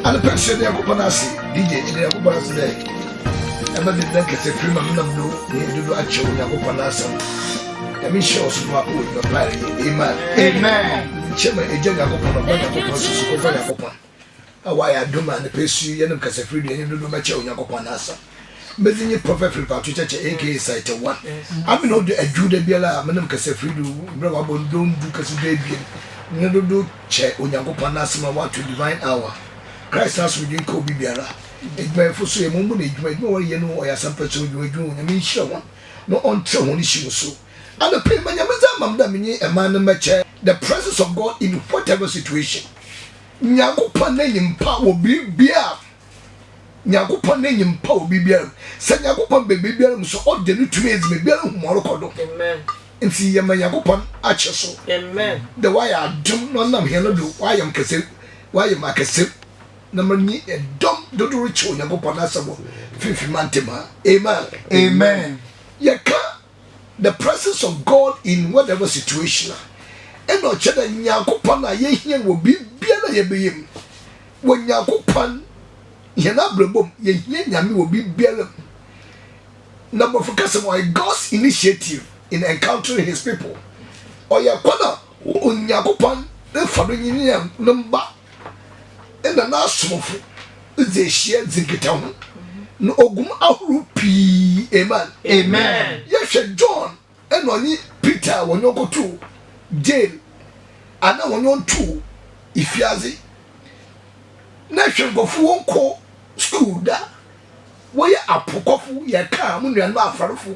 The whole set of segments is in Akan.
And the person they are going to see, DJ, they are going to say, I'm not the neck as a prima no, they do actually have a some. I mean, shows you are with your party. Amen. Amen. Chairman, a general upon a bunch of persons over the open. Why I do man the pace you, and because a free and you do much on your upon us. Making your prophet about to church, aka site one. I mean, not a Judah Biela, Madame Cassafridu, Bravo, don't do Cassabian. You do check on your upon us, what to divine hour. Christ has within Kobe Biara. It may for so a moment, it may know you know, I have some person you were doing, I mean, sure one. No on tell only she was so. And the payment, a man in my chair, the presence of God in whatever situation. Nyankopon name power be bia. Nyankopon name power be bia. Say Nyankopon be bia so all the new to me is be bia humorokodo. Amen. And see ya Nyankopon acheso. Amen. The why I do no nam here no do why am kese why am akese na mani e dom do do richo Nyankopon asabo fifi mantema. Amen. Amen. Yeka the presence of God in whatever situation. And no cheddar Nyankopon na ye here will be biana ye be him. When Nyankopon ye na brebom ye here nyame will be biana. Number for customer God's initiative in encountering his people. Or ya kwana on Nyankopon the following number and the last smoke is a share zinkitown. No ogum ahrupi. Amen. Amen. Yes, John and only Peter when you go to jail and now when you to if you azi nation go for one school da where apokofu ya ka mu nua na afarefo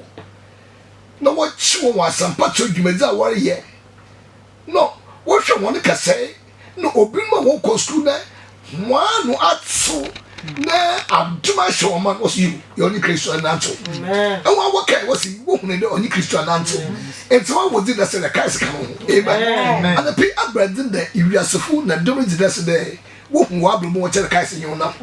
na wo chiwo wasampa chodwumeza wore ye no wo hwe won ka say no obi ma wo ko school na mo anu atso na aduma shoma was you only Christian nanto amen and what okay was you who need only Christian nanto and so what did that say the Christ come amen and the people abradin the iriasefo na do did that say wo hu wa bro mo che the Christ you na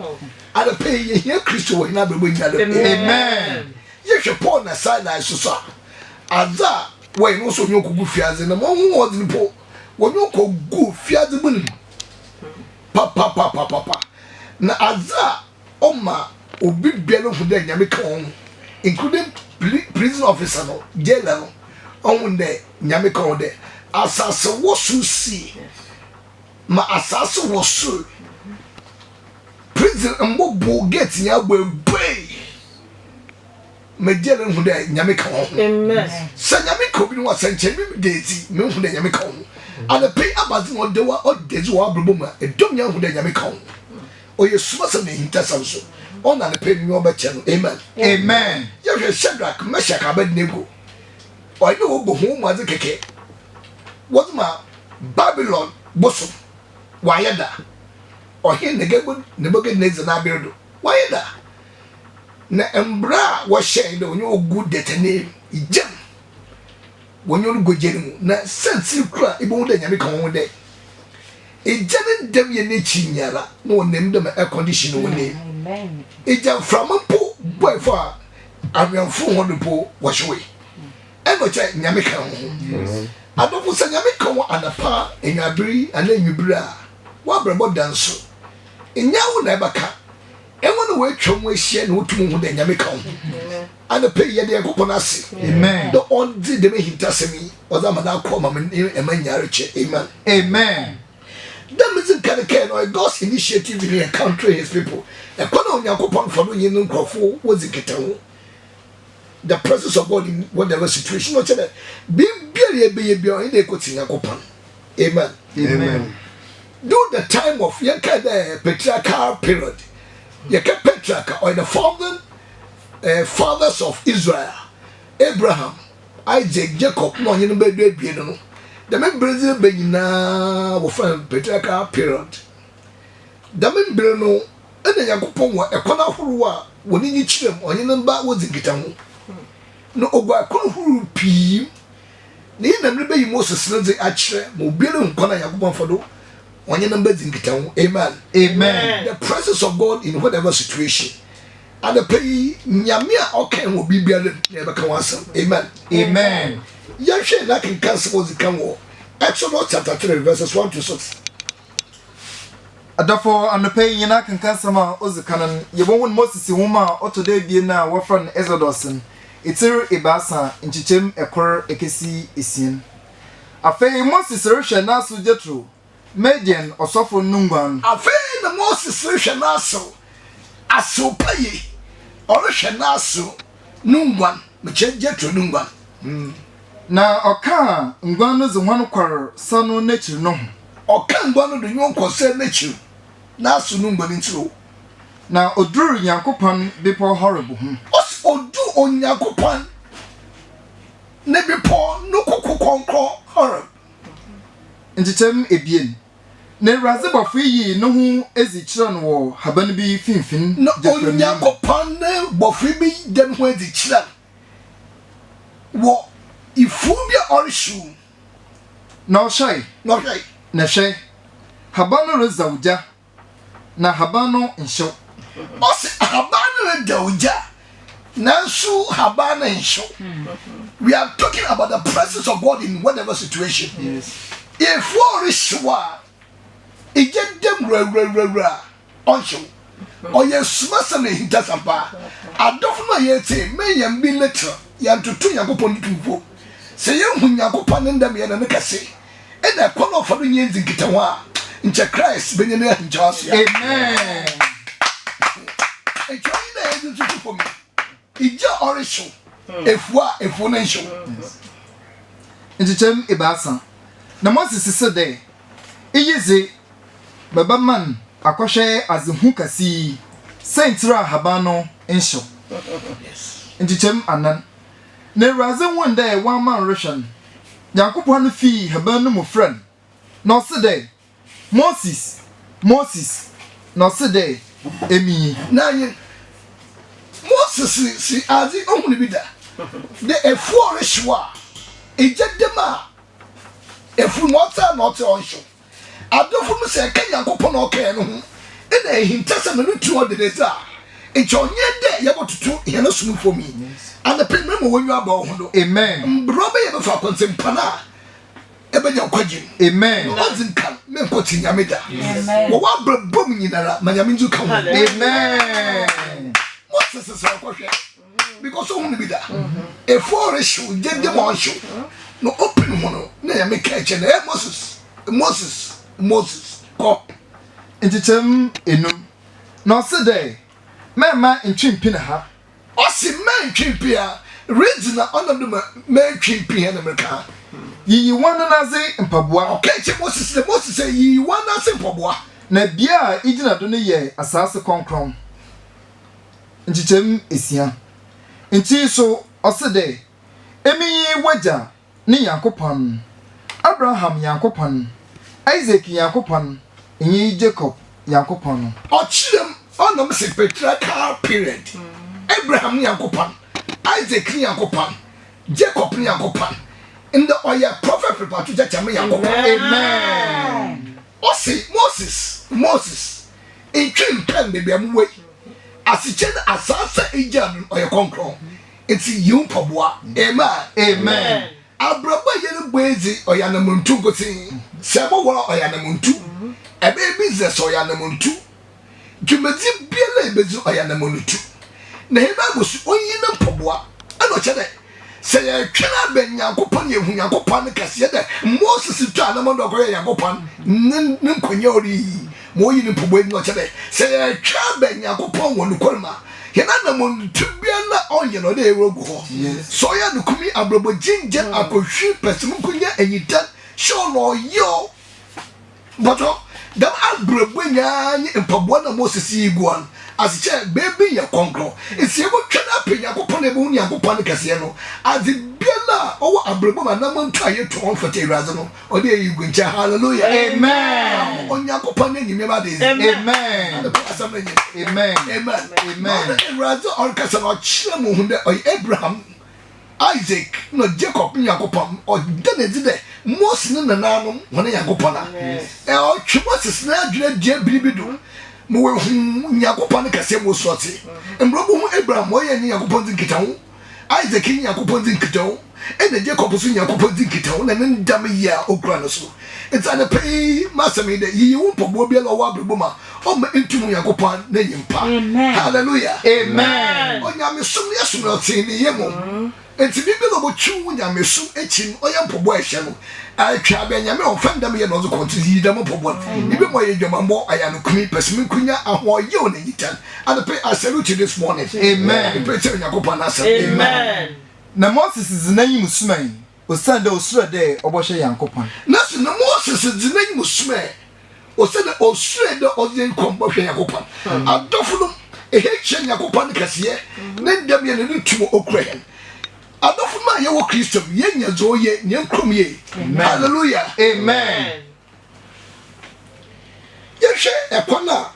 and the pay here Christian we na bro nyalo amen ye hwe Paul na Silas so aza we no so nyoku gu fiaze na mo hu odin po wo nyoku gu fiaze bunim pa na aza oma obi biano hu de nyame kan including prison officer no jailer no on de nyame kan de asase wo susi ma asase wo su prison mbobo gate nya gbegbe me jailer hu de nyame kan amen sa nyame ko bi no wasanche mi de ti me hu de nyame kan and pay abazi no de wa odezi wa broboma edom nya hu de nyame kan o ye sumasa me hintasam so on na pe mi oba che no amen amen ye hwe Shadrach Meshach Abednego o ye wo bohu mu aze keke what ma Babylon boso wayeda o he Nebuchadnezzar na bedo wayeda na embra wo hye de onyo ogu detene ijam wonyo go jerimu na sense kura ibo de nyame kan ho de ejane dem ye ne chinyara no wonem dem air condition wo ne amen eja from po boy for awianfo ho de po wo hwe e no che nyame kan ho adofo se nyame kan ho anapa enwabiri ana enwibiri a wa brebo danso enya wo na ebaka enwo no we twom ahia na wotum ho de nyame kan ho ana pe ye de kokona ase amen the on de me hintasemi ozama na akoma emanyare che amen amen. That means can or God's initiative in encountering his people. The presence of God in whatever situation. Not that being in the amen. Amen. During the time of the patriarchal period, patriarch or the fathers of Israel, Abraham, Isaac, Jacob, no, you know, the members be na wo fan patriarchal period. The member no and the Yakupon were a corner who were in each them or in number was in Gitan. No over who pee. Near them be Moses Nancy Archer, mobile corner Yakupon for do on your numbers in Gitan. Amen. Amen. The presence of God in whatever situation. And the pay Nyamia okay will be never come answer. Amen. Amen. Yashe na can cancel was the come war. Exodus chapter 3 verses 1 to 6. Adafo anope nyina kankan sama ozikanan yebon Moses homa otode bie na wafran Exodus itir ibasa nchichem ekor ekesi esien afei Moses rehwe naso Jetro Median osofo nungwan afei na Moses rehwe naso asopaye orehwe naso nungwan meche Jetro nungwan na oka ngwan no zehwan kwar sano nature no oka ngwan no nyon kwose nature naso nungwan ntiro na oduru Yakopon bipo horrible odu Onyakopan ne bipo no kokokonkro horrible nchichem ebien ne raze bofo yi no hu ezichira no wo haban bi finfin no Onyakopan ne bofo bi dem ho ezichira wo ifubia orishu no shai na hwe habano rezawja na habano nsho osi habano rezawja nansu habano nsho we are talking about the presence of God in whatever situation. Yes. If war is shwa it get them ra onsho or yes masane hintasamba adofno yete me yam bi later ya tutu Yakopon tuvo say hu Yakopon ndam ye na kase e na kono fado nyenzi nkitaho a nche Christ benye na nchaso amen e try na edu tutu for me ija orisho efu na nsho nchichem ibasa na Moses sede iyize baba man akohwe azehu kasi sentira habano nsho nchichem anan na raze wonda e one man rehwan Yakopon fi habano mu friend no sede Moses no sede emi na yin Moses si azi ohun bi da de efu orishwa ejedema efu mota not onsho adofo mu se kan Yakopon okay no ho e na ehintasa no tu odedeza enchonye de yabotutu ye no sunu for me and the payment mo wonyu aba ho do amen mbrobe ye be fa kontempana ebenya kwagim amen wazin kan me ko tinyameda wo wa brom nyinara manyame nzu kan amen Moses is kwahwe because ohun bi da efu orishu jedema onsho no open ho no na ya make eche na Moses ko nchichem enum no sede mema ntwimpina ha osi man twimpia regional onodum man twimpia na merka yi wana naze mpaboa okay che Moses say yi wana naze mpaboa na bia igina do ne ye asase konkron nchichem esia nti so osede emiyi waja ne Yakopon Abraham Yakopon Isaac Yakopon enyi Jacob Yakopon ochirem onom se patriarchal period Abraham Yakopon Isaac Yakopon Jacob Yakopon in the oya prophet prepare to judge Yakopon amen osi Moses in twin pen baby am way asichen asasa ejam oya konkron eti yum poboa amen abraba yene boezi oya na muntu gotin sebo wo oya na muntu ebe business oya na muntu dwumadi biela ebezu oya na muntu na heba gosu onyi na poboa ano chede se ye twena ben Yakopon ye hu Yakopon kase de Moses twa na mondo ko ye Yakopon nkonya ori mo yi ni poboa ni chede se ye twa ben Yakopon wonu kolma yana na muntu biela onye no de erogu ho so ya nukumi abrobo jinje akohwi pesum kunya enyita show no yo boto dam abrobo nyaanye mpaboa na Moses iguan asiche baby ya konkro esi ebo twena pe Yakopon ebo hu Yakopon kase no adi biela owo abrobo ma na muntu aye to onfete irazo no ode yigu ncha hallelujah amen Yakopon ni me ba de amen amen irazo on kase no chire mu hunde Abraham Isaac no Jacob Yakopon o denedi de Moses na nanum wona Yakopon a o Moses na adwene dia biribido mo we hu Yakopon kase mo sote mbrobo hu Abraham o ye ni Yakopon dinkitaho Isaac ni Yakopon dinkitaho ɛna Jacob so Nyankopɔn di nkita wo na ne ndam yi a okura no so nti ana pɛi masɛm de yi wo mpɔbɔ bia lɔ wɔ abrɛbɔ ma ɔma ntum Nyankopɔn na nyimpa hallelujah amen onyame som yɛ som na ɔtee ne yɛ mom nti bibi na ɔbɛtwi wo nyame som akyi no ɔyɛ mpɔbɔ ɛhyɛ no atwa bɛ nyame ɔmfa ndam yɛ na ɔdze kɔnto yi dam mpɔbɔ ibi mo yɛ dwamammɔ ayanokumi pɛsimi kunya ahoɔyɛ wo na nyitan ana pɛ I salute you this morning amen pɛ kyɛ Nyankopɔn asɛm Amen. na Moses zinanyim suman osanda osura de obɔhye Yankopɔn na se na Moses zinanyim suman osanda osura de ɔdze kɔmbɔhwe Nyankopɔn adɔfo no ehɛkyɛ Nyankopɔn kɛseɛ na ndam yɛ ne tumo okura yɛn adɔfo ma yɛ wɔ Kristo yɛ nya zo yɛ nya krom yɛ hallelujah amen yɛhwɛ ɛkwan a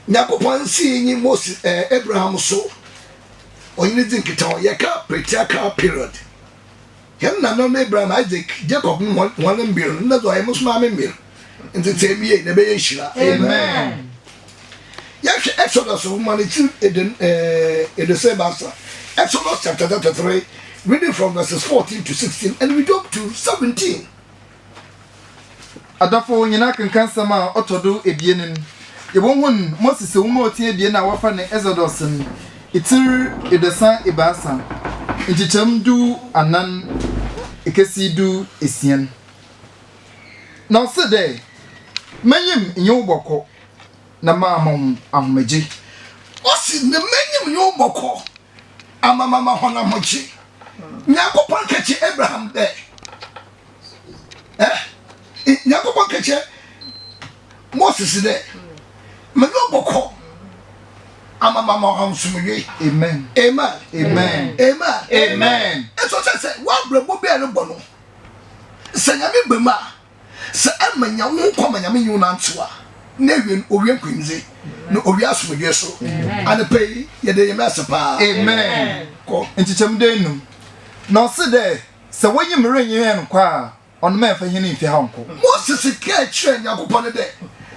Nyankopɔn si nyi Moses Abraham so ɔnyine di nkita yɛka patriarchal period yɛn nanom Abraham Isaac Jacob no wɔn mbir no na zɔ yɛ musoma mbir nti tɛmi yɛ na bɛyɛ hyira amen yɛhwɛ Exodus woman edesebasa Exodus chapter 33 reading from verses 14 to 16 and we jump to 17 adafo nyina kankan sama otodo ebienin yebonhun Moses wuma otie ebien na wafa ne Exodus n itir edesa ibasa nchicham du anan ekesi du esien na se de manyim nyew bɔkɔ na maamom ahomaji osi ne manyim nyew bɔkɔ amamama hona mochi Nyankopɔn kachi Abraham de Nyankopɔn kachi Moses de menyo bɔkɔ amamama hansumwe amen amen amen amen amen eso say wa brebo bia ne bɔ no sɛ nyame bema sɛ amanya wo kɔma nyame nyu na ntoa na wen owie kwinze no owie asomdwe so ane pay ye de yema sepa amen ko nchicham de num na se de sɛ wonyim renye en kwa ɔno ma fa hene mfi ha nko Moses ka kyerɛ Nyankopɔn de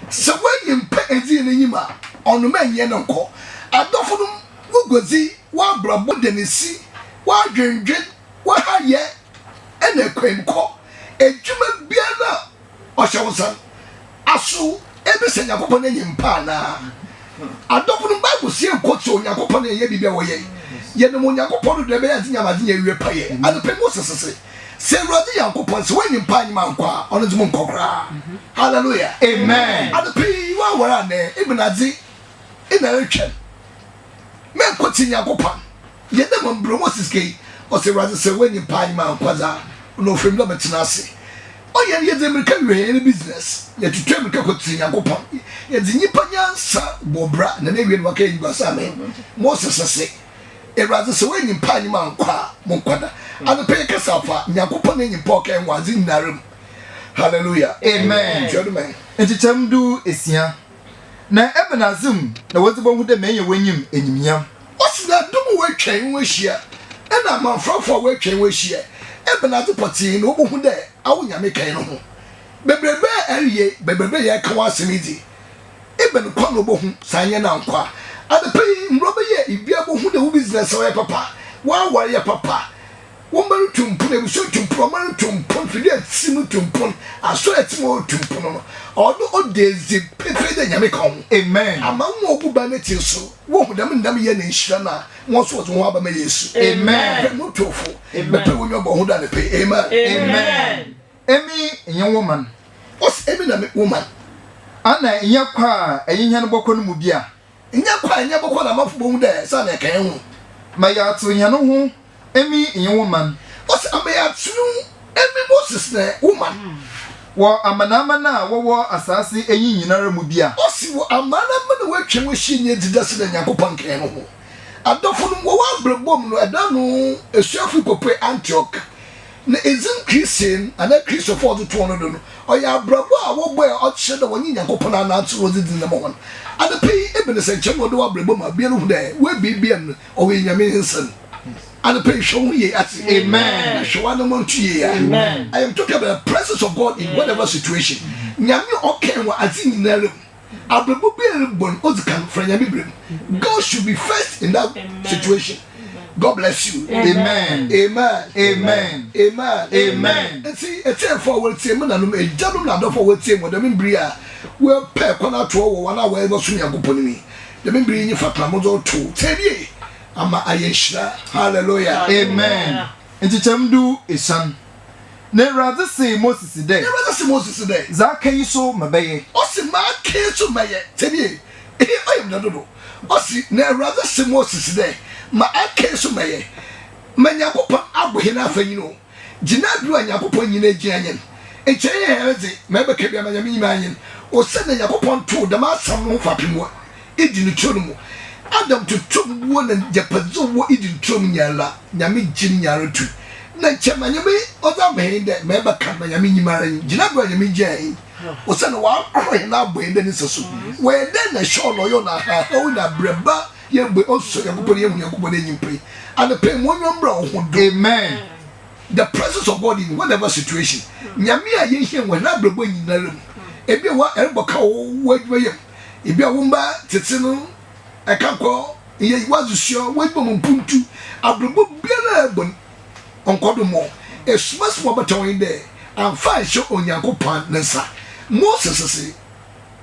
sɛ wonyim pa ezi ne nyima ɔno ma nye ne nko adɔfo no wugozi wa brabo de ne si wa dwendwen wa hayɛ ene kwenko edwuma bia na ɔhyɛ wosan aso ebe sɛ Nyankopɔn anyim pa na adɔfo no Bible sie nkɔtɔ Nyankopɔn yɛ bibia wɔyɛ yɛ no Nyankopɔn do be yɛ nyamade yɛ wie pa yɛ ade pe Moses sɛ Awurade Nyankopɔn sɛ wɔnyim pa anyim ankɔ ɔno dum nkɔkora hallelujah amen ade pe wa wara na ibnazi ina retwɛn me nkɔti Nyankopɔn yɛ dɛ mbro Moses kei ɔsɛ Awurade sɛ wɔnyim pa anyim ankɔ za no fam do betena ase oyɛ yɛ de America wie business yɛ tutu America kɔti Nyankopɔn yɛ de nipa nyansa bobra na na wie no waka yi basa me Moses sɛ Awurade sɛ wɔnyim pa anyim ankɔ mo nkɔda ade pe kasa fa Nyankopɔn na nyim pa ɔka nwazi nnarem hallelujah amen gentlemen nchicham du esia na ebenazim na wozibo hu de menye wonyim enyimnyam osina dum wo twɛn wo hia ɛna manfrafo wo twɛn wo hia ebenazi pɔtin no wo hu de awo nyame kan no ho bebrebe ariye bebrebe yɛ ka wa asemizi eben kwa no bo hu sanye na nkwa ade pe mrobe yɛ ibia bo hu de wo business wo yɛ papa wa ware yɛ papa wo mari tumpu na biso tumpu mari tumpu fidi atimu tumpu aso atimu tumpu no ɔdo odezi pepe de nyame kan amen ama wo obuba na ti so wo hu dam yɛ na nhira na wo so wo aba ma Yesu amen mo tofo bepe wo nyobo hu da ne pe amen Amen. emi enye woman os emi na me woman ana enye kwa enye no bɔkɔ no mu bia nya kwa nya bɔkɔ na mafo bo hu da sa na kan hu ma ya to nya no ho emi enye woman os amaya tunu emi Moses na woman wo amanama na wo asase enyi nyinara mu bia osi wo amana me na watwe wo hyi nye didase na Nyankopɔn kan no ho adɔfo no wo abrabom no ɛda no esuafu kope Antioch na ezin Christian ana Christopher do to no do no ɔyɛ abrabo a wo boy ɔkyerɛ da wɔnyi Nyankopɔn ana atoro didi na mo ho ada pe ebe ne sɛ nkyɛm wo do abrabom a bia no hu dɛ we bibia no ɔwɔ nyame nsan ada pe hwɛ ye ati amen hwɛ wa no mo ntu ye Amen. I am talking about the presence of God in whatever situation nyame ɔkɛn wa ati nyinara abrabo bia bon ozikan fra nyame brem God should be first in that situation God bless you. Amen. Amen. Amen. Amen. Amen. See, it's a forward team, and I'm a gentleman forward team with the Mimbria. Well, Pep, when I told 1 hour, I was swinging a company. The Mimbri in Fatamozo 2. 10 years. I'm a Ayesha. Hallelujah. Amen. And to do is son. Ne rather say Moses today. Ne rather say Moses today. Zaka you so my baby. Osi ma keso maye. Tell I am not know. Osi ne rather say Moses today. Ma keso maye. Manyakopa abuhina afanyino. Gina du anyakopa nyina gianyen. Enche yeze mebe kebia manyami manyen. O se na yakopon to da ma sam no fapimo. Edi no chonumu. Adam to tum wo na japazo wo edi tum nyala. Nyami gin nyara tu. Na chema nyame oza mehinde mebe kan manyami nyimara gina du anyami gian. O se na wa akro na abuhinde ni seso. We den na show no yo na ha o na breba ye be oso yakopon ye hu yakopon enyimpe. And the pain one number. Amen. The presence of God in whatever situation. Nyamia ye here when I bring in the room. Ebi wa erboka wo yem. Ebi awumba tetino I can't call ye was sure we bom puntu abrebo biara ebon onkodo mo. E small baton in there and find show on Yankopan nsa. Moses say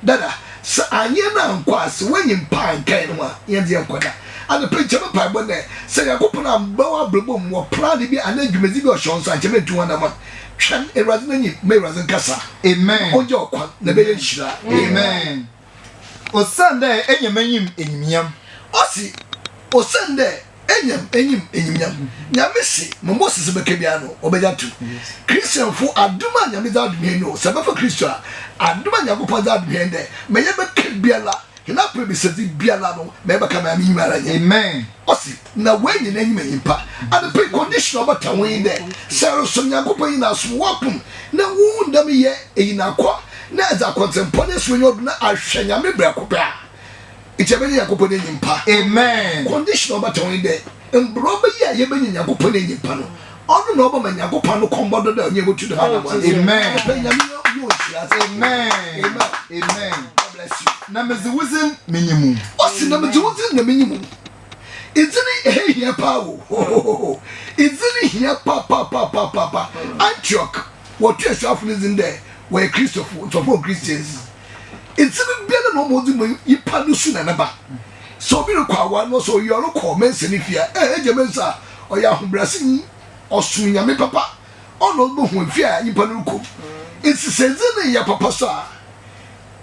dada sa anye na nkwase when yim pan kan wa ye de enkoda. And the preacher Bible there say Yakopon ambawa blebom wo plan bi anadwumezi bi ohon so ancheme tu wana man twan erade nanyi me erade nkasa. Amen. Onje okwa na be yeshira. Amen. Osande enyamanyim enyimiam. Osi osande enyam nyame si mo Moses be kebia no obeja tu. Christian fu aduma nyame za aduma no sabafa Christian aduma Yakopon za aduma de me ye be kebia la na prebi sezi biala no meba kama mi mara nye. Amen. Osi na wenyi na nyima yimpa and the condition about a win there sero so Yakopon na so wapum na wu ndam ye eyina kwa na za contemporary so nyodo na ahwanya me bra kopia ichebeni Yakopon enyimpa. Amen. Condition about a win there mbroba ye ye benyi Yakopon enyimpa no onu na oba manya Yakopon no kombodo da onye botu da na. Amen. Amen. Amen. Bless you. Na meziwuzin minimum. Osi na meziwuzin na minimum. Izini here power. Izini here pa. Antioch. What you have in there? Where Christopher, for Christians. Izini biana no mozi mo ipanu suna na ba. So bi kwa one so you are call men senifia. Jemensa oya humbrasi osu nyame papa. Ono bo hu fia ipanu ko. Insisenzene ya papa sa.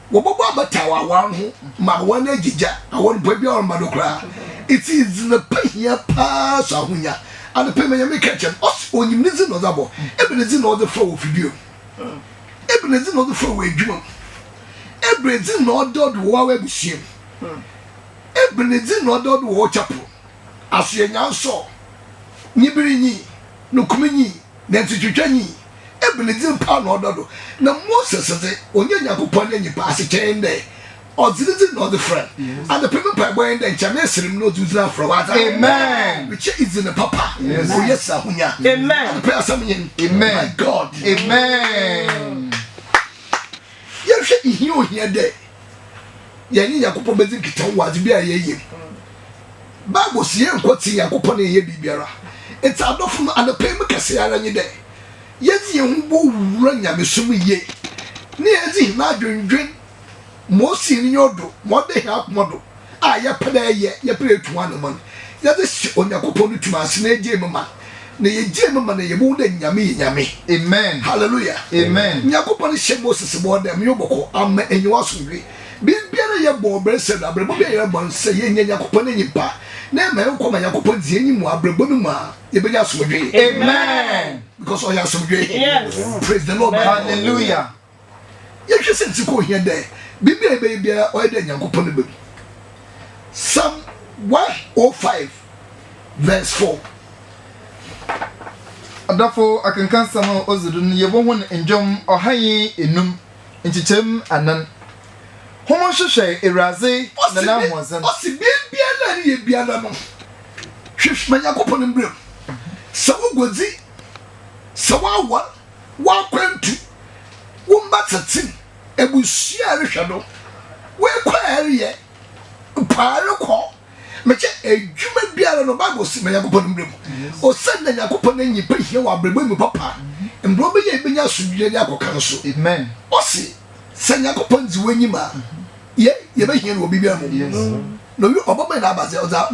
Wobobo abatawa wanhu ma wana gija awon bobia on madokra it is the pahia pass ahunya and the payment make catch us onyimnizi no zabo ebenezi no the flow video ebenezi no the flow edwuma ebenezi no dod wo wa bushim ebenezi no dod wo chapel asenya so nyibirinyi no kumenyi na ntitwetwanyi ebenezi pa no dodo na Moses say onye Yakopon enyi pa asechende ozilizi no the friend and the people by boy and chame sirim no duzna from what. Amen. Which is in the papa. Yes. Oh yes ahunya. Amen. Prayer samyen. Amen. My God. Amen. Yehwe ihe ohia de yenyi Yakopon bezi kitan wazi bia yeyem Bible sie nkoti Yakopon eye bibiara it's adofo no and the payment kase ara nyi de yezi yehumbo wura nyamesum ye ne yezi na adwendwen Mosi ni yodo mode ha modo a ye peda ye pere tuwa no man yezi Yakopon tuma ase na eje mama na ye je mama na ye bu de nyame. Amen. Hallelujah. Amen. Yakopon she Moses bo dem yoboko amma enyiwa somwe bibiara ye bo brese da brebo bia ye bo se ye nya Yakopon enyipa na ma enko ma Yakopon di enyimu abrebo no ma ye benya somwe. Amen. Because all your somwe. Yes. Praise the Lord. Hallelujah. Ye hwe sense ko here there bibiara bia o de Yakopon be Psalm 105 verse 4. Adafo akankan sama ozudun yebo hon enjom ohaye enum nchichem anan homo hwehwe eraze na na hozen osi bia na ne ye bia na no hwehwe Yakopon mbrem sawogozi sawawa wa kwantu wumba tsatin ebusia rehwe no we kwa ariye paare ko meche edwuma biara no Bible si me Yakopon mbrem o said na Yakopon nyi pa hia wa brebo mu papa mbro be ye benya sudwe ne akokan so amen o si se Yakopon zi wanyi ma ye be hia no obi bia mu no wi obama na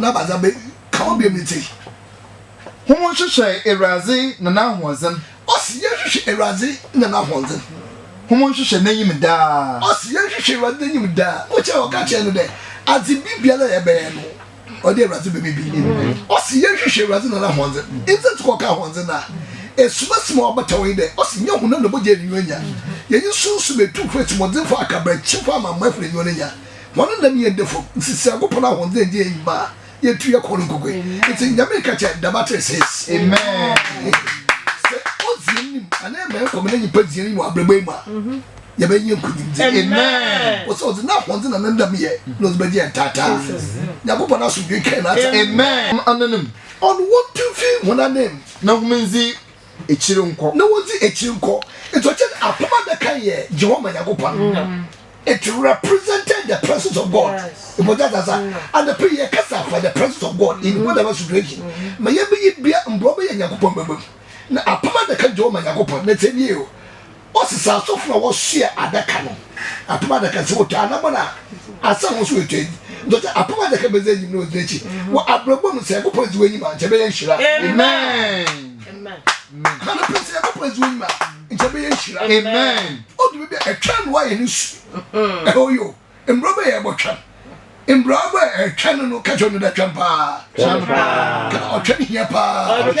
abaza be ka obi emiti homo hwehwe Ewuraze na na hozen o si ye hwehwe Ewuraze na na hozen homo hwehwe n'enyim daa o si ye hwehwe Ewuraze n'enyim daa o che o ka che no de ati bibia na ye be no o de Ewuraze be bibi o si ye hwehwe Ewuraze na na hozen inza to ka hozen na esuma obata we de o si nye hunu no boje ni nya ye sunsu betu kweti modefo akabra chifo ama mafre ni onya mono ndam ye defo sisi agopona hozen de yima ye tu ye kono kokwe iti nyame ka che da battle says amen se o zini ana me ko me nyi padzini mu abreba mu ye be nyi nkudi amen o so na hozen na ndam ye no zo beje tata nyagopona so bi kai na amen anonym on what to feel when I name na humenzi echire nko na wozi echire nko it was just apoma da kan ye Jehovah Yakopon it represented the presence of God. Yes. It was that and the prayer kasa for the presence of God in whatever situation. Ma ye be bia mbro be Yakopon bebe. Na apoma da kan Jehovah Yakopon na teni o. O se sa so funa wo hia adaka no. Apoma da kan se wo ta na bona asa wo so eteni. Dot apoma da kan be zenyim no zechi. Wo abrabom se Yakopon zi wanyi ma nche be yenhira. Amen. Amen. Kana pese Yakopon zi wanyi ma nche be yenhira. Amen. O du be a twan wa ye ni su. Oh yo, embrobe ye botwa. Embrobe e twan no ka jono da twan pa. Ka o twan here pa.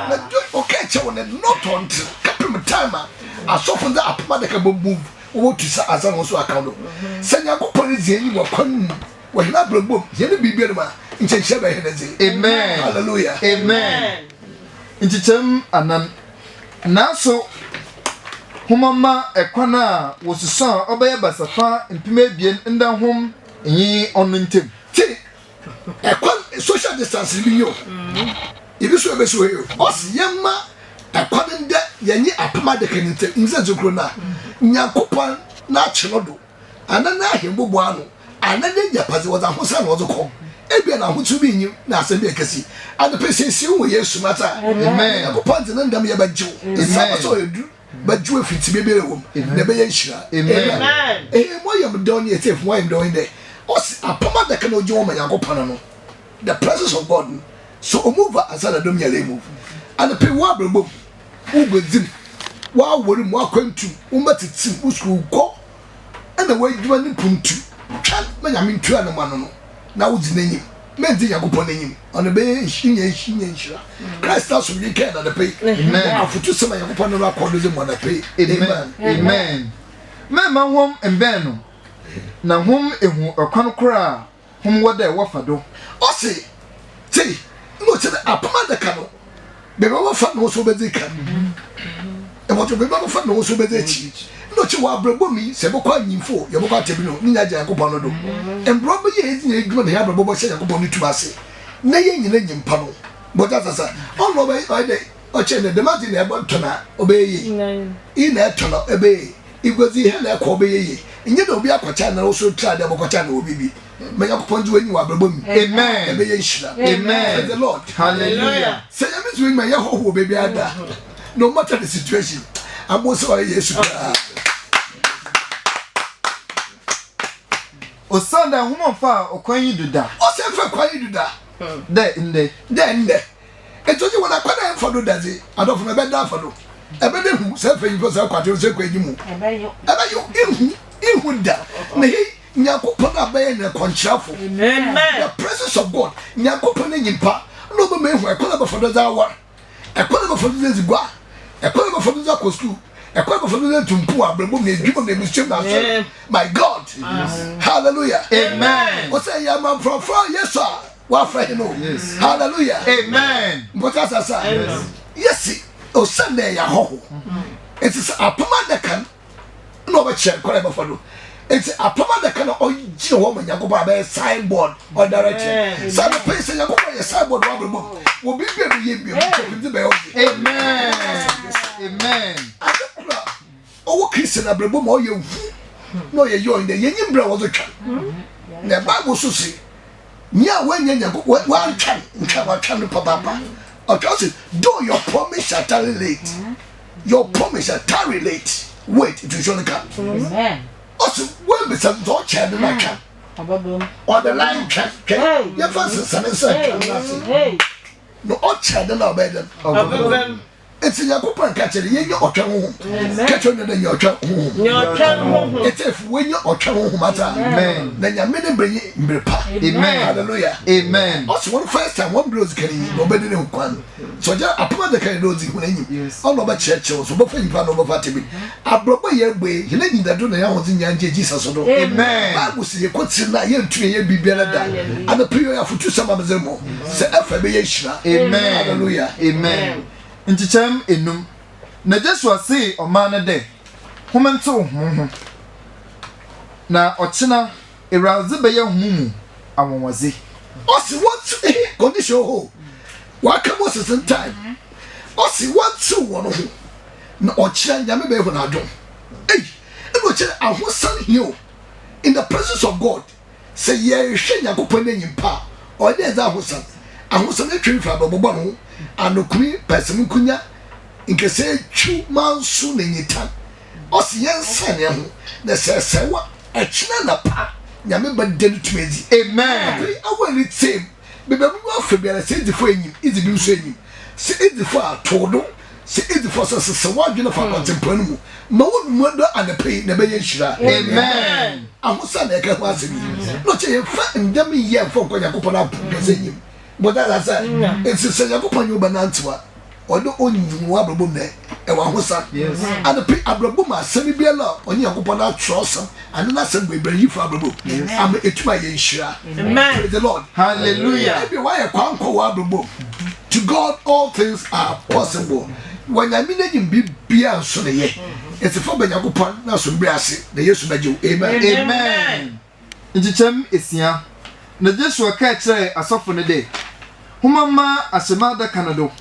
Na do o ka che wona not on kapim time asofo da apoma da ka move. O tu sa azan so account. Senya ko police yi wo kwan wo hina brobom. Ye ne bibia ma nche hye ba hena zi. Amen. Hallelujah. Amen. Nchichem anan naso homama ekwana wosusan obeye basafa mpime bien ndahom yi onuntem ti ekwan social distance bi yo ibi so be so yo osi yema ekwan nda yenye apama de kanite nze zokro na nyakopan na chilodo anana ahembobo ano anana nyapaze woza hosa na wozoko ebia na hotu bi nyi na asem ekasi ade pesesi wo Yesu mata amen nyakopan de ndam ye bajiw isa so edu bajiw fiti bebere wom na be ye nhira amen mo yam don ye tef mo yam don de os apama de kana oji wo nyakopan no the presence of God so omuva asala dom yale move and pe wa brebo ugbedzim wa wori mu akwantu umatitim usku ko ana wa djuma ni puntu twa manyame ntua na mano no na wudi nanyim medi Yakopon nanyim ona be hinye nhira Christ aso bi kan na pe amen afutu sema Yakopon no akodo ze mo na pe amen amen mema hom embeno na hom ehu okwan kora hom woda e wofado osi ti no che apama da kano be ba fa no so be di kan e mo to be ba fa no so be di chi no che wa brabo mi se bo kwa nyimfo ye bo kwa tebi no nya ja Yakopon no do embro be ye ezi edwuma na ya brabo bo se Yakopon no tumase na ye nyina nyimpa no bo ta sasa on no be o de o che ne de ma di na e bo tona obeyi i na tona obeyi igwazi he na ko obeyi nye do bi akwacha na so tra de bo kwacha na obibi me Yakopon ji wanyi wa brabo mi amen ebe ye nhira amen praise the Lord hallelujah say ya mi me ye ho baby ada no matter the situation I'm also Yesu osanda humonfa okwan yi duda o se fa kwa yi duda de nde etoji wona kwa na fa do dazi adofo me be da fa do ebe de hu se fa yi fo se kwa te se kwa yimu ebe yo ihu da na hi Yakopon abaye na kontrafo amen the presence of God Yakopon nyimpa no be me hu ekola be fa do za wa ekola be fa do zigwa ekola be fa do za ko school ekola be fa do tumpu abrebo me edwuma me mission na so my God hallelujah amen o say ya man from yes sir wa fra him no hallelujah amen but as yes o Sunday ya ho it is apama da kan no be che ekola be fa do it's apama da kan o ji ho man Yakopon abaye signboard or direction so the person Yakopon is signboard wa abrebo wo bi bi ye bi amen amen owo Christian abrebo mo ye hu no ye yo inde ye nyimbra wo zo twa na Bible so si nya wanya nya one time papa okay do your promise shall tarry late your promise shall tarry late wait it will surely come amen also when be some do child na come on the line can your first son say no all child na obey it's in your coupon catcher, you're or travel. Catch on the your travel. It's if when you're or travel matter, amen. Then you're made bring it in amen. Hallelujah. Amen. Also, one first time, one blows can nobody know one. So, just upon the kind of those when all over church, so before you plan over Fatimi. I broke my way, he let me that do the hours in Yan Jesus. Amen. I was a quite similar year to a be better than and the prayer for 2 summers more. Say, amen. Hallelujah. Amen. Nchichem enum na Joshua say omana de homento na ochina eraze beye humu awonwaze osi what condition ho wa ka Moses in time osi what to one ho na ochina nyame be ho na adom e ochina ahosan hiu in the presence of God say ye hwe yakopon anyimpa o dey za ahosan atwi fa bobo no anokumi person kunya nkese twu mansu na nyitan osi yensa ne ho na sesewa echina na pa nyame badelu tumezi amen awali tem bebe mu afebia se difo enyim izi bi so enyim se edifo atodo se edifo se wadwena fa kontempo mu ma wonu mu do anapei na be yenhira amen amusa na ka kwa sebi no che fa ndam ye fo kwa yakopona apu enyim but that's it's say yakopona you banantwa odo onyu wa abrobo me e wa hosa and the abrobo ma semi bia la onye yakopona atrosa and na sem be bran yifu abrobo am etuma ye nhira amen praise the Lord hallelujah ebe wa ye kwanko wa abrobo to God all things are possible when I mean you be bia so ne ye it's for be yakopona na so bia ase na Yesu baje amen amen njichem esia na Joshua ka kire asofo ne de humama asemada kanado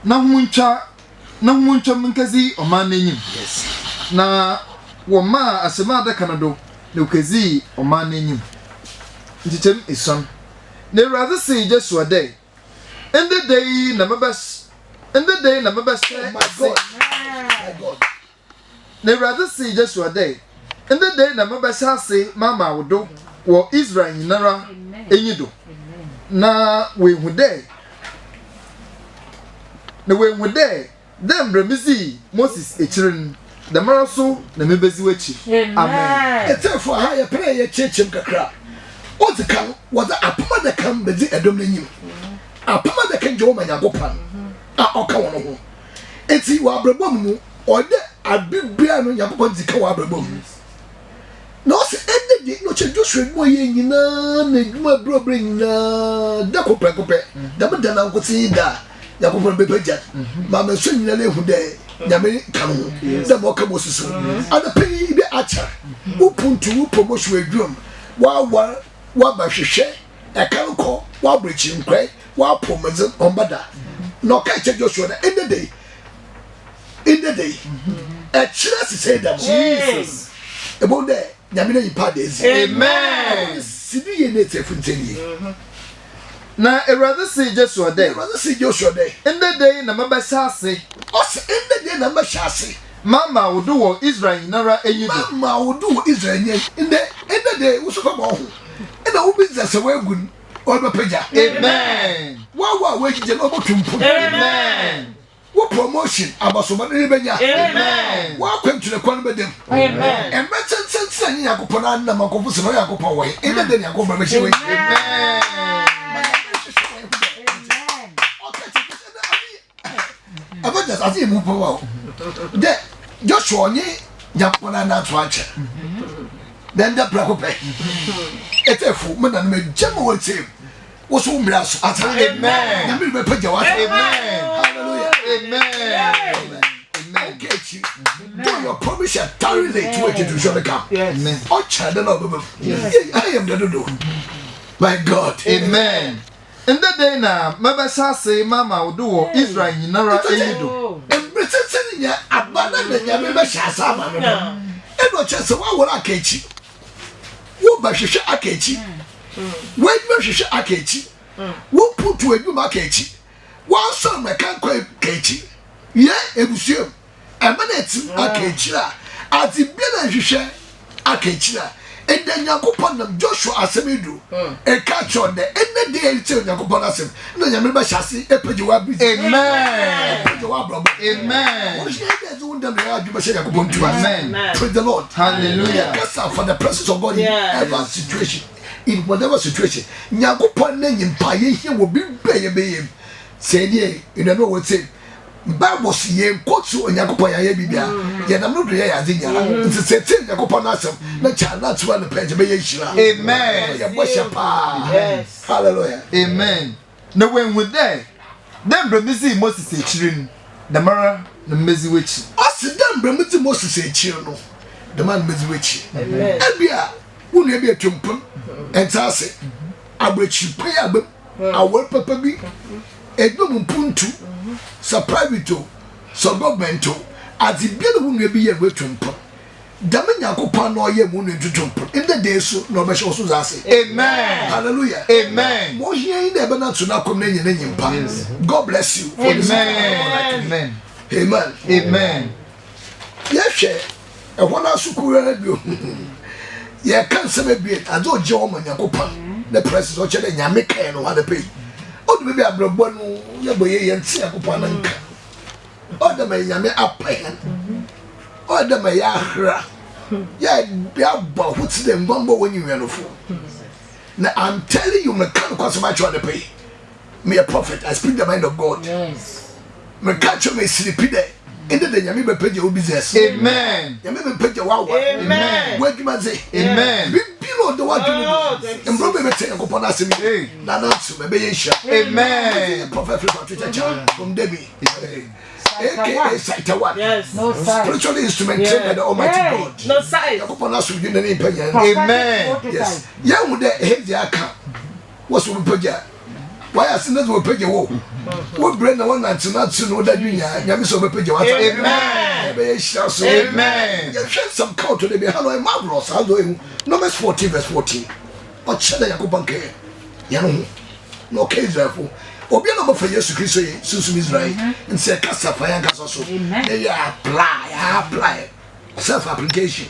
na humuncha munkazi omana enyim yes na wo ma asemada kanado na ukazi omana enyim njichem eson na rather say Joshua day in the day na mabas oh my God na rather say Joshua day in the day na mabasa say mama wodo wo Israel nyinara enyido na we hude dem bremizi Moses echirin the maraso na mebezi wachi amen etefo ha ye pray ye chechem kakra ozikan waza apama de kan bezi edom n'enyim apama de kan jo manya gopan a oka wono ho eti wa abrabom mu ode abibia no yakopon zika wa abrabom no se ende no che Joshua mo ye nyina na djuma brobre nyina da kopre da bada na nkoti da yakopon bebeja ma me so nyina le hu de nyame kan ho da mo ka Moses ada pe bi acha upuntu promotion adwum wa ba hwehwe e kan ko wa brechi nkrai wa pomeze ombada no ka che Joshua na in the day a chance say that Jesus about there nyame na yipa dezi amen sidi ye ne tefunteni na rather say Joshua day in the day na mabasa ase os in the day na mabasa mama wodo wo Israel nara enyido mama wodo wo Israel nye in the day wo so fa bo ho na wo business we gun o be peja amen wa we gije no botumpo amen wo promotion abasoba ne benya amen wa kwantune kwan bedem amen e metentense nya yakopon anna makofu se no yakopon we in the day yakopon be we amen abaja asi mu power de Joshua ni yakopon na to ache then the prakope etefu me na me jema wo team wo so mra so ata amen na me be peja wa amen hallelujah amen okay do your promise and tarry late to wait to show the come amen oh child no I am the do my God amen in the day na mabasa say mama wodo wo Israel nyinara enyido emretsen nya abana na nya me be shasa ma no eno chese wa wora akachi wo ba hwehwe akachi When you should akechi. Who put to a new makechi? One son my can't quite kechi. Yeah, ebusium. A minute akechira. As the bill as you share akechira. And then Yakupon Joshua Asemidu, a catch on the end of the day until Yakupon Asem. No, you remember Shasi, a Pejuabi. Amen. Amen. Amen. Praise the Lord. Hallelujah. Yes, sir, for the presence of God in every situation, in whatever situation. Yakupon name Paye here will be baby. Say, you know what say. Bible see kotu onyakopo ya bibia ye na mrudu ya yazinya nti sete onyakopo na asem na cha na tuwa no page be yeshira amen ya bosha pa yes hallelujah amen na when with there dem bremisi Moses echirin the mara na mezi wechi ose dem bremisi Moses echirin no the man mezi wechi amen ebia unu ebia tumpum entase abrechi pe abem awor papa bi edum puntu so private so government at the bill will be a way to improve. Damanya Copa no ye moon to jump in the days so no be also say amen hallelujah amen mo here in the bana to na come in God bless you amen amen amen amen yes e wona sukuru radio ye kan se be bi azo je o manya Copa the press so che the nyame kan no ha the pay odu be abrabo no ye boye ye ntia Copa na nka odu me nyame apan odu me ya hra ya ba what's the ngombo when you no fo now I'm telling you me kan ko so much on the pay me a prophet I speak the mind of God yes me catch me sleep there ende de nyame be page o business amen nyame be page wa amen we dwuma say amen bibilo de wa dwuma mbro be bete ko pona asemi na na so be ye hia amen prophet from Debbie aka Saita one yes no spiritual instrument trained by the Almighty God no size ko pona so dwuma ni page amen yes ya hu de hezi aka was we page why as soon as we page wo we brain na one antina to no that dunya nyame so be page wa amen be shall so amen you should some count to be how marvelous how do you Numbers 14 verse 14 o chele yakoba nke ya no ke Israel obi na mo fa Yesu Kristo ye susu Israel nse kasa fa yan kasa so they apply self application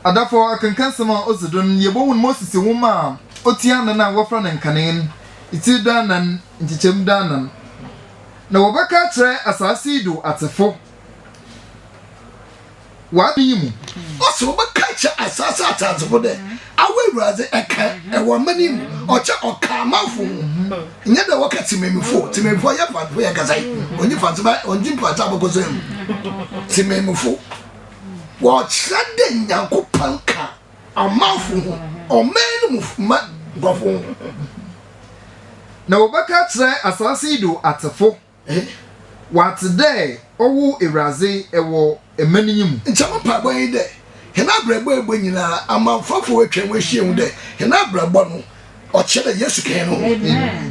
adafo akankan sama ozudon yebo won Moses woma otia na wofra na nkanen iti danan ntichem danan na wobaka tre asasi do atefo wa yimu oso wobaka che asasi atefo de awuraze eka e wo manim oche okamafu nya da wakati memifo ya fo ya kazai onyi fantiba onji pata bokozem timemifo wo chade nyankopanka amafu o menu ma gofo na wobaka tre asasi do atefo what day owu ewraze ewo emaniyim nchama pa gban ide hena brabo egbo nyina amanfafo atwan wahie hu de hena brabo no o chere Yesu kan no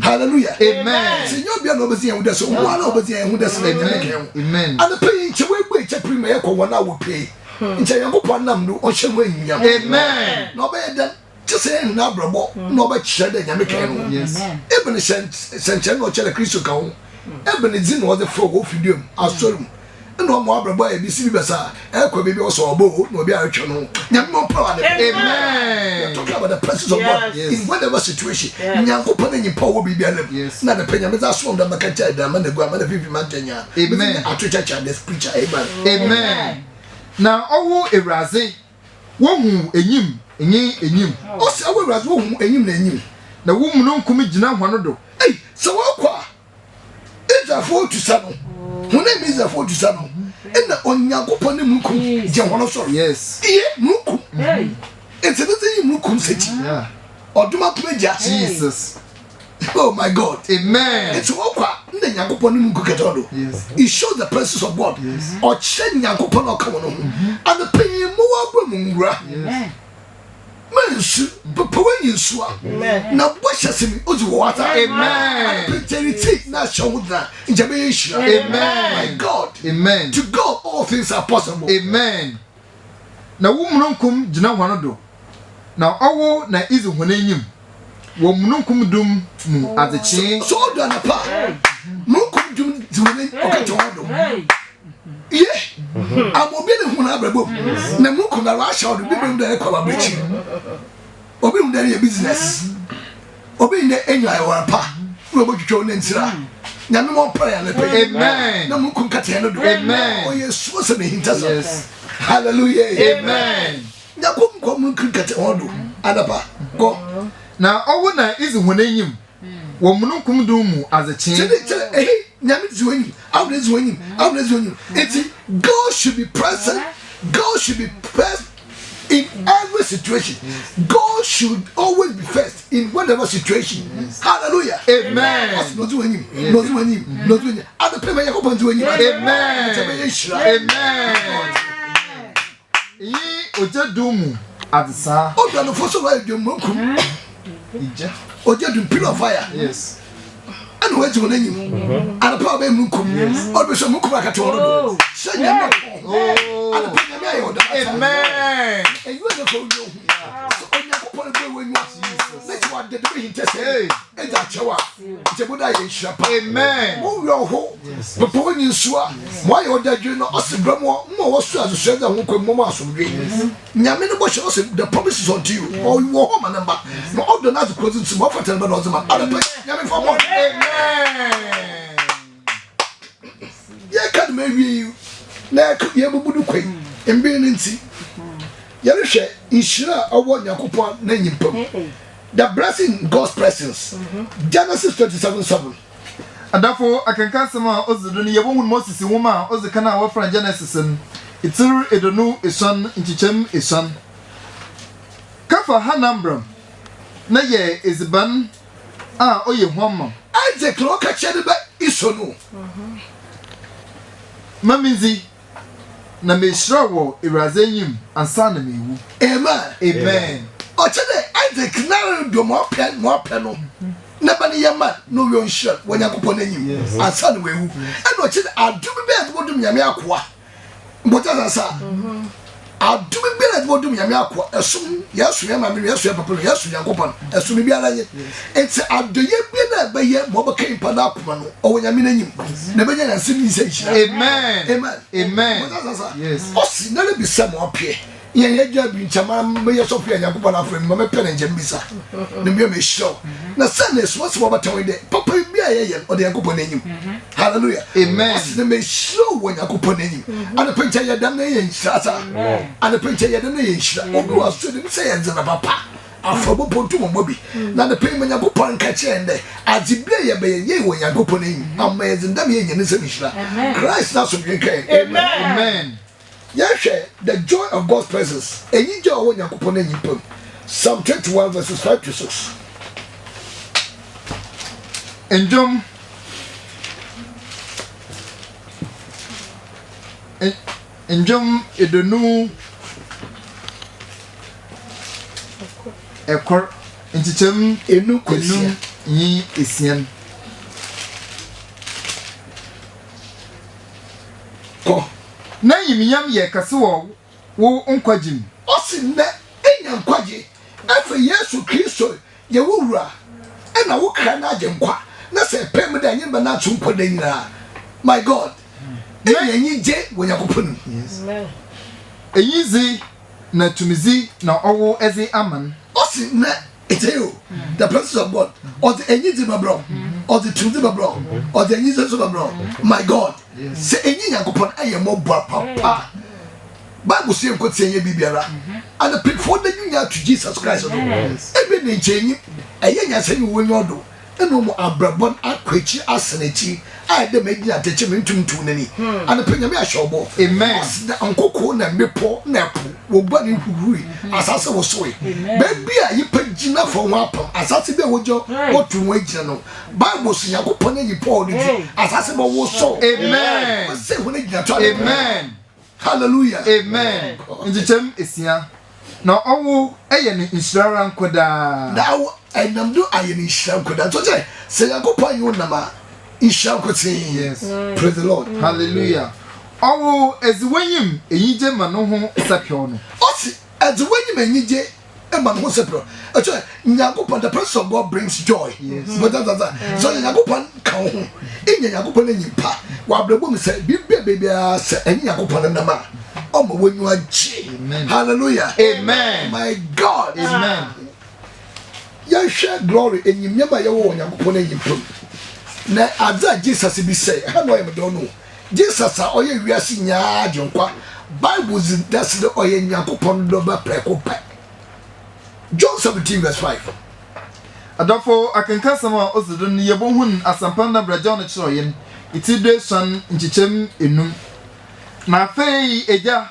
hallelujah amen sinyo bia no obezi hu de so wala obezi hu de se na kan amen and pay che we gbo che prima ye ko wona wo pay nche yankopon nam no o hye wanyu amen no be den just say na brabo no be chere de nyame kan no yes even senchen no chere Kristo kan ho even zin no the frog of video asorum no mo abrabo e bi si bi besa e kwa bibi o so obo no bi a twa no nyame mo power amen talk about the presence of God in whatever situation nyankopon anyi power bibi alam na the penya me za so ndo makata da ma na gwa ma na bibi mantanya amen atocha cha the preacher amen na owo ewraze wo hu enyim o se owo ewraze wo hu enyim na enyim na wo mu no nkumi gina hwano do so wo kwa Israel to sano huna miza for to sano ena onyankopon ne mukum je hono so yes mukum it's anything mukum sechi oduma pleja Jesus oh my God amen it's okwa nda nyankopon ne mukum ketodo it shows the presence of God o che nyankopon o kamo no and the pay mo wa bamura Mensu, but when you swap, now what shall see me? Water, amen. Preternity, not show that in Jamaica, amen. My God, amen. To God, all things are possible, amen. Now, woman, come, Jina Wanado. na owo na izu honanyim wo mununkum dum mu adeche so do na pa mununkum dum zuwene okato ye amobi ne hu na abrabo na mununkum na ra sha do bi bi ndere kwa bachi obi ndere ye business obi ne enyo ayo pa wo botwetwe ne ntira nyame mo prayer le pe amen na mununkum kate no do amen o yesu so ne hintaso yes hallelujah amen nyakom ko mununkum kate hodo adapa go na owo na izu honanyim wo mununkum dum mu adeche nyame zuwani awne zuwani it's God should be present. God should be present in every situation. God should always be first in whatever situation. Hallelujah. Amen. No zuwani other people yakopo zuwani amen amen yi oje dum mu adesa odo no foso wa edum munkum ija oje dum pillar of fire. yes and wait to name and power be munkum or be some munkum akati odo say nyame and the nyame ayo amen and you are the go so onya ko pon be wenyu Jesus let what the be intercede and that chewa jeboda ye shapa amen mo wi oho popo wenyu suwa mo ayo dadwe no osebram mo wo su aso da ho kwem mo asomdwe nyame no bo she the promises unto you or you ho manamba no order not to close to mo fatel be no zema nyame for mo ye kan me wi na ye bubudu kwai embe nti ye rehwe inshira owo nyakopon na nyimpam the blessing God's presence Genesis 27:7 adafo akanka sama ozudu ne yebo hun Moses nwoma ozika na wafra Genesis itir edonu eson nchichem eson kafa hanambram na ye eziban a oye hwamma Isaac lo ka chede ba isonu maminzi na meshra wo irazanyim ansa na mewu amen o chede Isaac na do mo pe no na ba ne yema no we on share wanyakopon n'anyim ansa na wewu e no chede adum be at bodum nyame akoa mbota sa adum be at bodum nyame akoa esum yesu yema me yesu papa yesu yakopon esum bi ala ye it's adoye bi na ba ye mo ba kan pa na akoma no o nyame n'anyim na be nya nsem ni se hira amen yes o si na le bi se mo pe yen ye gya bi nchama me ye so pe yakopon afre me me pe na njem bisa ne me show na sane so so ba tawo de papa bi aye ye o de yakopon n'anyim hallelujah amen ne me show wo yakopon n'anyim ana pencha ye dam na ye nshirata ana pencha ye dam na ye nshira o bi wa so de se ye nzana papa afobo pontu mo bi na ne pe manya kopon ka chende azibia ye be ye wo yakopon n'anyim amma ye zindam ye nyene se nshira Christ na so bi kai amen Yahweh, the joy of God's presence. And you joy when you put on your Psalm 21:5-6. Enjom edonu ekor nchichem enu kosia yi esian ko na yimiyam ye kase wo nkwagim osi ne enya nkwaje afa Yesu Kristo ye wura na wo kra na agye nkwa na se pem da nyimba na atwo nkwa da nyina my God na yenyi je wonyakopon eyizi na tumizi na owo ezi aman osi ne eteo the presence of God or the enyizi babro or the tumizi babro or the enyizi so babro my God se enyi yakopon ayemo bua papa Bible say ko tienye bibiara and the before the union to Jesus Christ ebe ne chenyi enya sanyi wonyodo eno mo abrabon akwachi asenechi ade magina teche mentumtu nani and penya me ahwobo amen the ankoko na mepo na epo wo ba ni hurui asase wo soe ba bia yipa gina fo ho apam asase be wojo wotu ho agina no Bible say yakopon na yipa o ni asase bo wo so amen say ho na gina to amen hallelujah amen njichem esia na owo eye ni insurance nkoda now enam do aye ni insurance nkoda so say yakopon you nama insurance kotin yes praise the Lord hallelujah owo eziwenyim eyije ma no ho sapio no osi eziwenyim enyije man who said, Yakupon, the presence of God brings joy. But that's so Yakupon count in Yakupon in pa. While the woman said, baby, I said, and Yakupon and the man. Oh, when you are G. Hallelujah. Amen. My God. Amen. You share glory and you remember your own Yakupon in you. Now, as Jesus be say, I know I don't know. Jesus, are all you are seeing, John. Bible that's the oil Yakupon Doba Precopa. John 17 verse 5. Adofo akenka sama osudun yebohun asampanda braja on chiroyen itide san nchichem enum na fei eja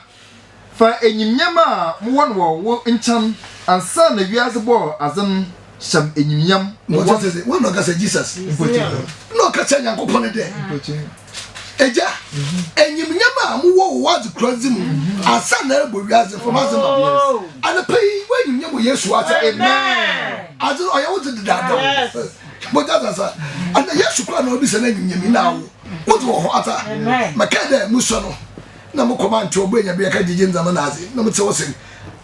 fa enyimnyama muwon wo nchan ansa na wiase bo azem sham enyimnyam What is it? One no say Jesus. No ka say Yakupon de. Eja enyimnyama muwo wo adu crossing ansa na ebo wiase from azem. And pay when you Yesu ata. Amen. I don't know, I want to do that. But that's and yes, you can't be saying now. What was ata? Makada Musono. Namu command to obey and be a Kajin Zamanazi. No matter what's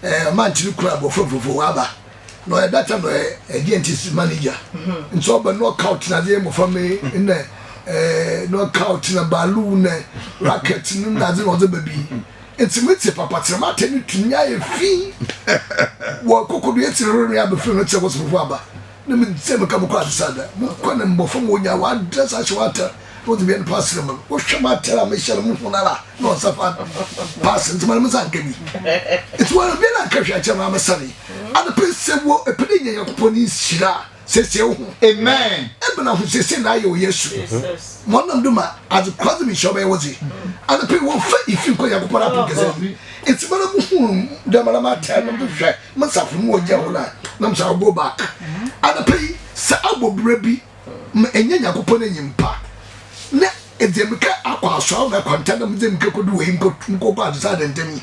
a man to crab or for Waba. No, at that time, a dentist manager. And so, but no couch in a demo for me in there. No couch in a balloon, racket, nothing was a baby. It's a mitzi papa tramate to nya fee. Wa kokodu etiroro ya befre no tse was before na me se me kam kwa sada mo kwana mbofo mo nya wa dress ashwata wo de bien pass them wo hwema tera me share mo funara no safa pass ntuma mo san kabi it's one be na kahwa chama masari and pese wo epede nya yakoponi shira sese wo Amen. ebna hu sese na ye Yesu mo nam duma as kwazi mi shobe wozi and pe wo fa ifi ko yakopora pokese it's mana mu da mara ma ta no hwe masafu mu oja wona nam sa go back and pe sa abobra bi enye yakopona nyimpa na edemka akwa so na kwanta na mzemka kodu we nko ba sa da ntemi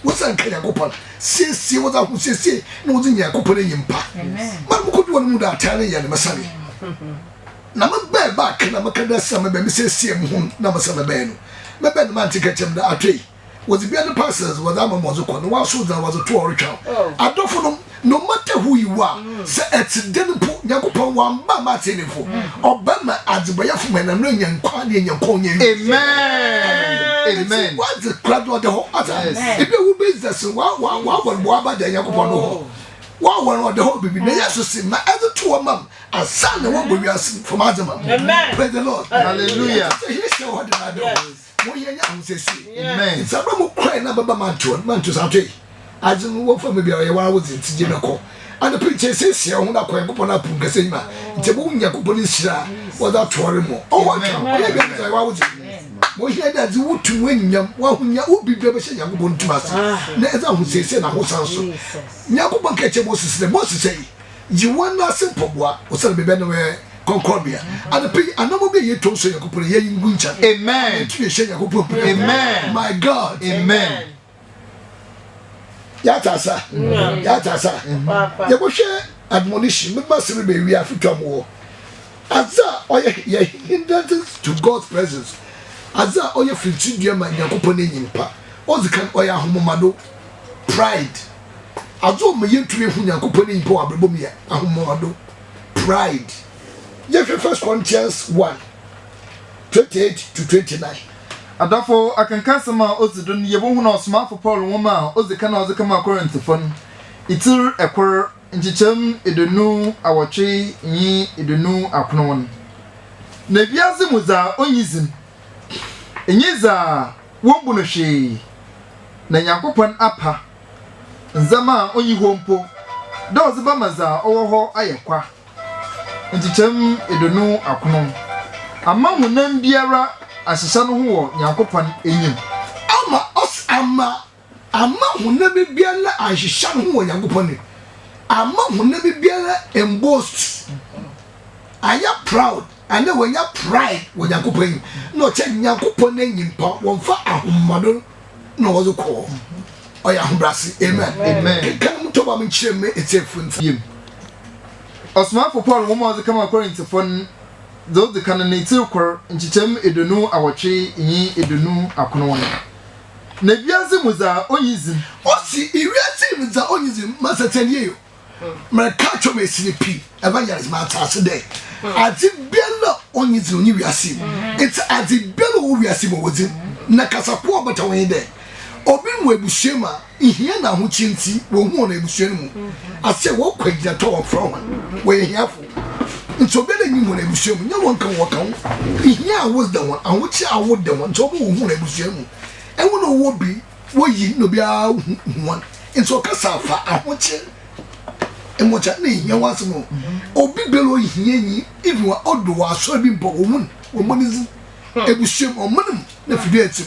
wosan ka yakopona sesi wo za hu sesi na wo zinya yakopona nyimpa ma mu kodu wonu da tare ya ne masani na mbe back na makada sama be sesi mu na masama be no mebe no man tikachem da atwe was be the pastors was am mozo ko no wa so that was a two or child adofo no matter who you are say it's den po yakopon wa mba ma tenefo obama adziboya fo na no nyankwa ne nyankwa nya amen what the crowd of the whole other if you business wa bo aba da yakopon no wa the whole baby na yeso say ma as to a mam and son wa bo wiase from azama praise the Lord Hallelujah. Here's what I do. Amen. It's a room crying about Mantus Ante. I don't know for maybe I was in Tijinako. And the preacher says, "I want to go upon a Pungasima. It's a woman Yakupolisha without Torimo. Oh, I was in. Here that's wood to win Yam, one would be better saying Yakubon to us. Never who says, and I was also. Yakuban catcher was the most to say. You want not simple what was a better. Concordia and the another you told so you could put a young wincher. Amen. Amen. My God. Amen. Yatasa. Yatasa. You will share admonition, but must be we have to more. Aza or your hindrance to God's presence. Aza or your future dear man, Yakuponi in pa. All the can or your homomado pride. Azo me yin to me who Yakuponi in poor Brabomia, a homomado pride. First Corinthians 1, 28 to 29. Adofo akenka sama osudun yebohun osma for Paul woman ozikana ozikama Corinth fon itir ekor nchichem edenu awotwe yi edenu akronon na biaze muza onyizim enyiza wombu no hwe na yakopon apa nzama onyi hompo da oziba maza owo ayekwa nchichem edenu akronon ama hunam biara asesa no ho yakopon enyim ama hunam biara asesa no ho yakopon ama hunam biara emboast aya proud and when you pride when yakopon no che yakopon enyim pa won fa ahomado no wo ko oya hombrase amen kan to ba menchire me etefun Osman for Paul woman the come Corinth fon those the canonate ukor nchichem edunu awotwe yi edunu akono na biaze muza onyizim osi iriasi Obim za onyizim masa tenye me catch me CP evangelist ma taase dey ati biela onyizim oni wiase it's ati biela wo wiase mo wozim na kasapo obata wen dey obim wo ebusuema ihia na ho chinti wo hu na ebusuenu mu ase wo kwagya to wo from wo hiafo nso bele nyi mo na ebusuemu nya won kan wo kan ihia wisdom won awochi awodem won so wo hu na ebusuemu enwo no wo bi wo yi no bia won nso kasafa ahoche emocha na ihia wasemo obi belo ihia nyi even wa odo wa so bi mpo wo mun ebusuemu omunum na fidetim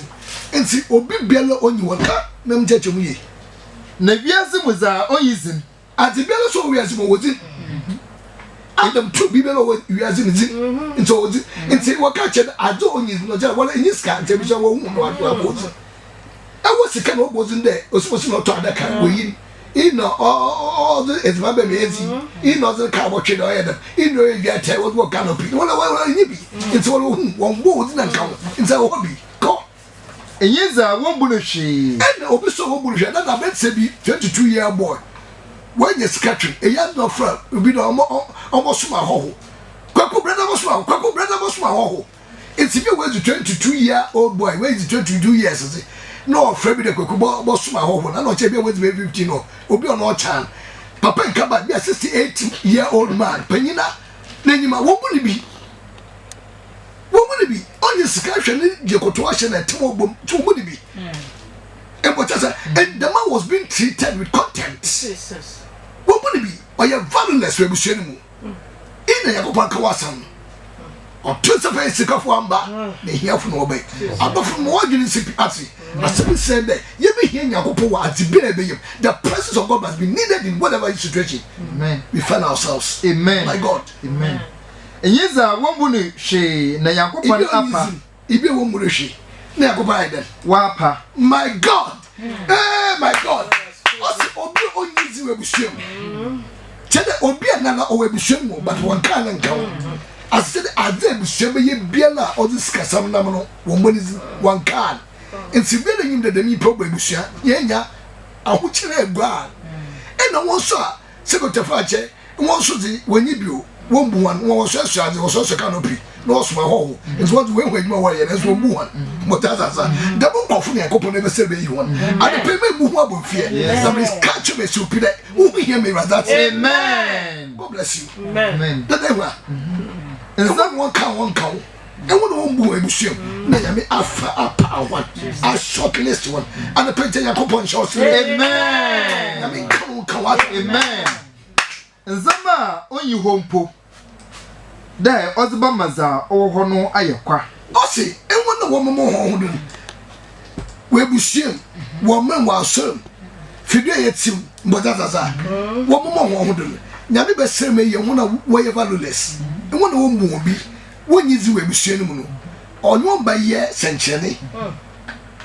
nti obi belo onyi waka na mcheche mu ye na wiase mu za oyizim ati belo so wiase mu wodi Adam to be belo wiase mu zi nti wodi nti waka che ajo onyizim no jara wala enyiska nti bi so wo hu no ado abozi awo sika no obozi nde osiposi no to adaka woyin ino all the is mabe mezi ino the car watch no yeda ino you get what canopy wala nyibi nti wala hu won bo wodi na nka nti wo bi ko Enyeza wombuno hwe. And obi so wombuno hwe na bet say be 22-year boy. When you scatching, a young no friend, obi no almost my ho. Kwaku brother was my ho. It's if you was a 22-year-old boy, where is 22 years? No, Fred the kwaku boss my ho. I not be with 15 no. Obi on no chan. Papa and Kaba be a 68-year-old man. Penina, then you ma wombuno be. Woman be on your scratching the cotuation and two would be. And what and the man was being treated with contempt. Woman be or your violence revolution in a Yakopan Kawasan or 25 sick of one bar, they hear from obey. Above from more than sympathy. As someone said that you may hear Yakopo at the baby. The presence of God must be needed in whatever situation. Amen. We find ourselves. Amen. My God. Amen. Enyeza wombuno hwe na Yakopan apa. Ibe wombuno hwe na Yakopan iden. Wapa. My God. My God. Osi obi onyizi webusuem. Chede obi anana owebusuem but one kan nkan. As said ade busuem ye biala odi skasam nam no womonizi one kan. Nti be na nyim de demi problem busua ye nya ahokyere egua. E na won so a sekotefa ache won so di wonyi bio. One buwan was so canopy, no small hole. It's what we went my way, and as one buwan. Motaza, double often a couple never said you one. And the payment move up with fear. Somebody's catch me so pity. Who will hear me rather? Amen. God bless you. Amen. The devil. And someone count. And one boy, monsieur, Nayami Alpha one, a shortlist one, and a painter Yakopon short. Amen. I mean, come on, amen. Nzama onyi hompo dai oziba maza oho no ayekwa osi enwo na wo mo ho do we busiem wo men wa asem fidie yetim mbodazaza wo mo ho do nyame be sere ye ho na wo ye valueless enwo na wo mu obi wonyizi we busiem mu no onyo ba ye senchene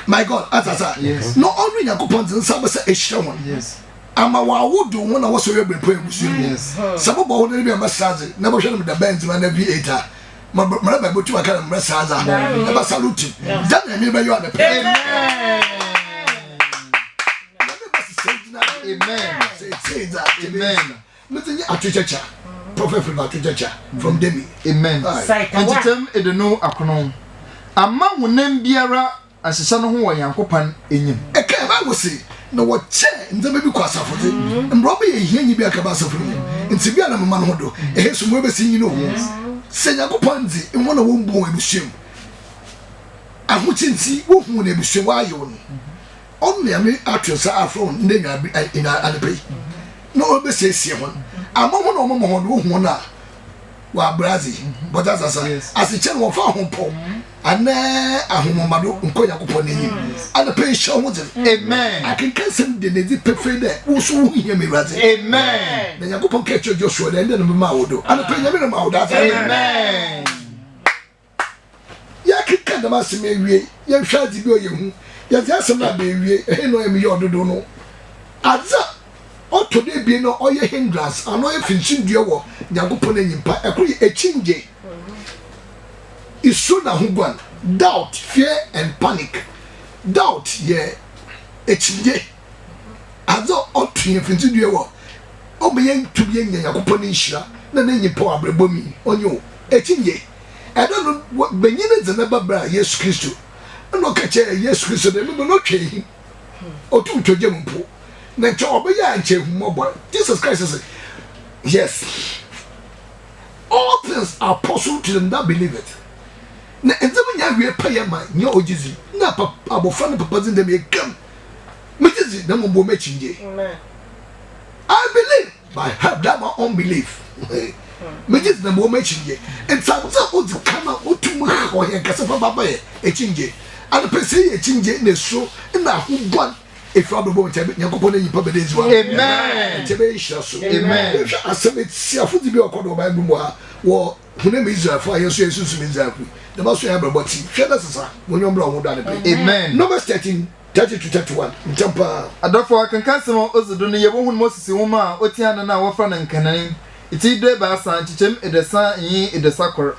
my God azaza no only yakopon nsa be se ehire ho yes ama wa wodo wona wo so yebe po ebusu yes sabobo wo ne bi amasaze na bo hwe no da benz ma na V8 mara ba botu aka na mrasaza na ba salute dan na mi ba yo ade amen amen mutenya atuchacha prophet from atuchacha from Demi amen antitem edeno akono ama wonam biara asesa no ho wo Yankopan enyim eka ba go si no wo che nzema bi kwasafode mbrobe ye hianyi bi aka ba safode nti bi ana mama no do ehesu mo be sin yino se Yankopan di nwo na wo mbu ebusiem ahuchinti wo hu na ebusiem wa ayo no on me ame atwesa afro ndenya ina adepe no obe sesie ho ama ho na omo ho wo hu na wa Brazil but as a wo fa ho po ana ahomomado nko Yakopon enyim ana pe show ho amen akenkan sem de ne di pefe de wo so wo hia me Brazil amen na Yakopon ka cho Joshua de no ma wodo ana pe nyame no ma wodo amen ya kenkan da ma sem ewie ya hwa di bi o ye hu ya ti asem na be ewie e no em ye ododo no aza oto de bi no oye hindrance ano e finchin dua wo Yakopon enyimpa ekuri echinje isu na hugwan doubt fear and panic doubt ye echinje azo otu finti wo obeyen to be nya yakopɔ ne nhira na na nyipa abrebomi onyo etinye I don't know what Benin is never bra Yes Christo. And no catch Yes Christo, they will not change or two to Jempo. Then to obey and change mobile. Jesus Christ says, yes, all things are possible to them that believe it. Now, and then we pay my no ojizi. Na papa fan papa in them come. Metizi, no more matching. I believe, but I have that my own belief. Mejis na mo machinje entsanza odi kana otumu ho ye kase fa baba ye echinje and pese ye chinje na so na hubwan efra bebo ntabe nyakopo na yipa bedezi wa amen tebe ishaso amen asemeti afudi bi okodo ba bu mu a wo hune me Israel fa yeso yesu me Israel ku the maso ya braboti hweda sesa wonyombra wo da ne be amen number 13 30 to 31 ntampa adofo akankasemo ozudu ne yebo hun Moses homa otiana na wofra na nkanan iti de ba san chichem edesa yin edesa kor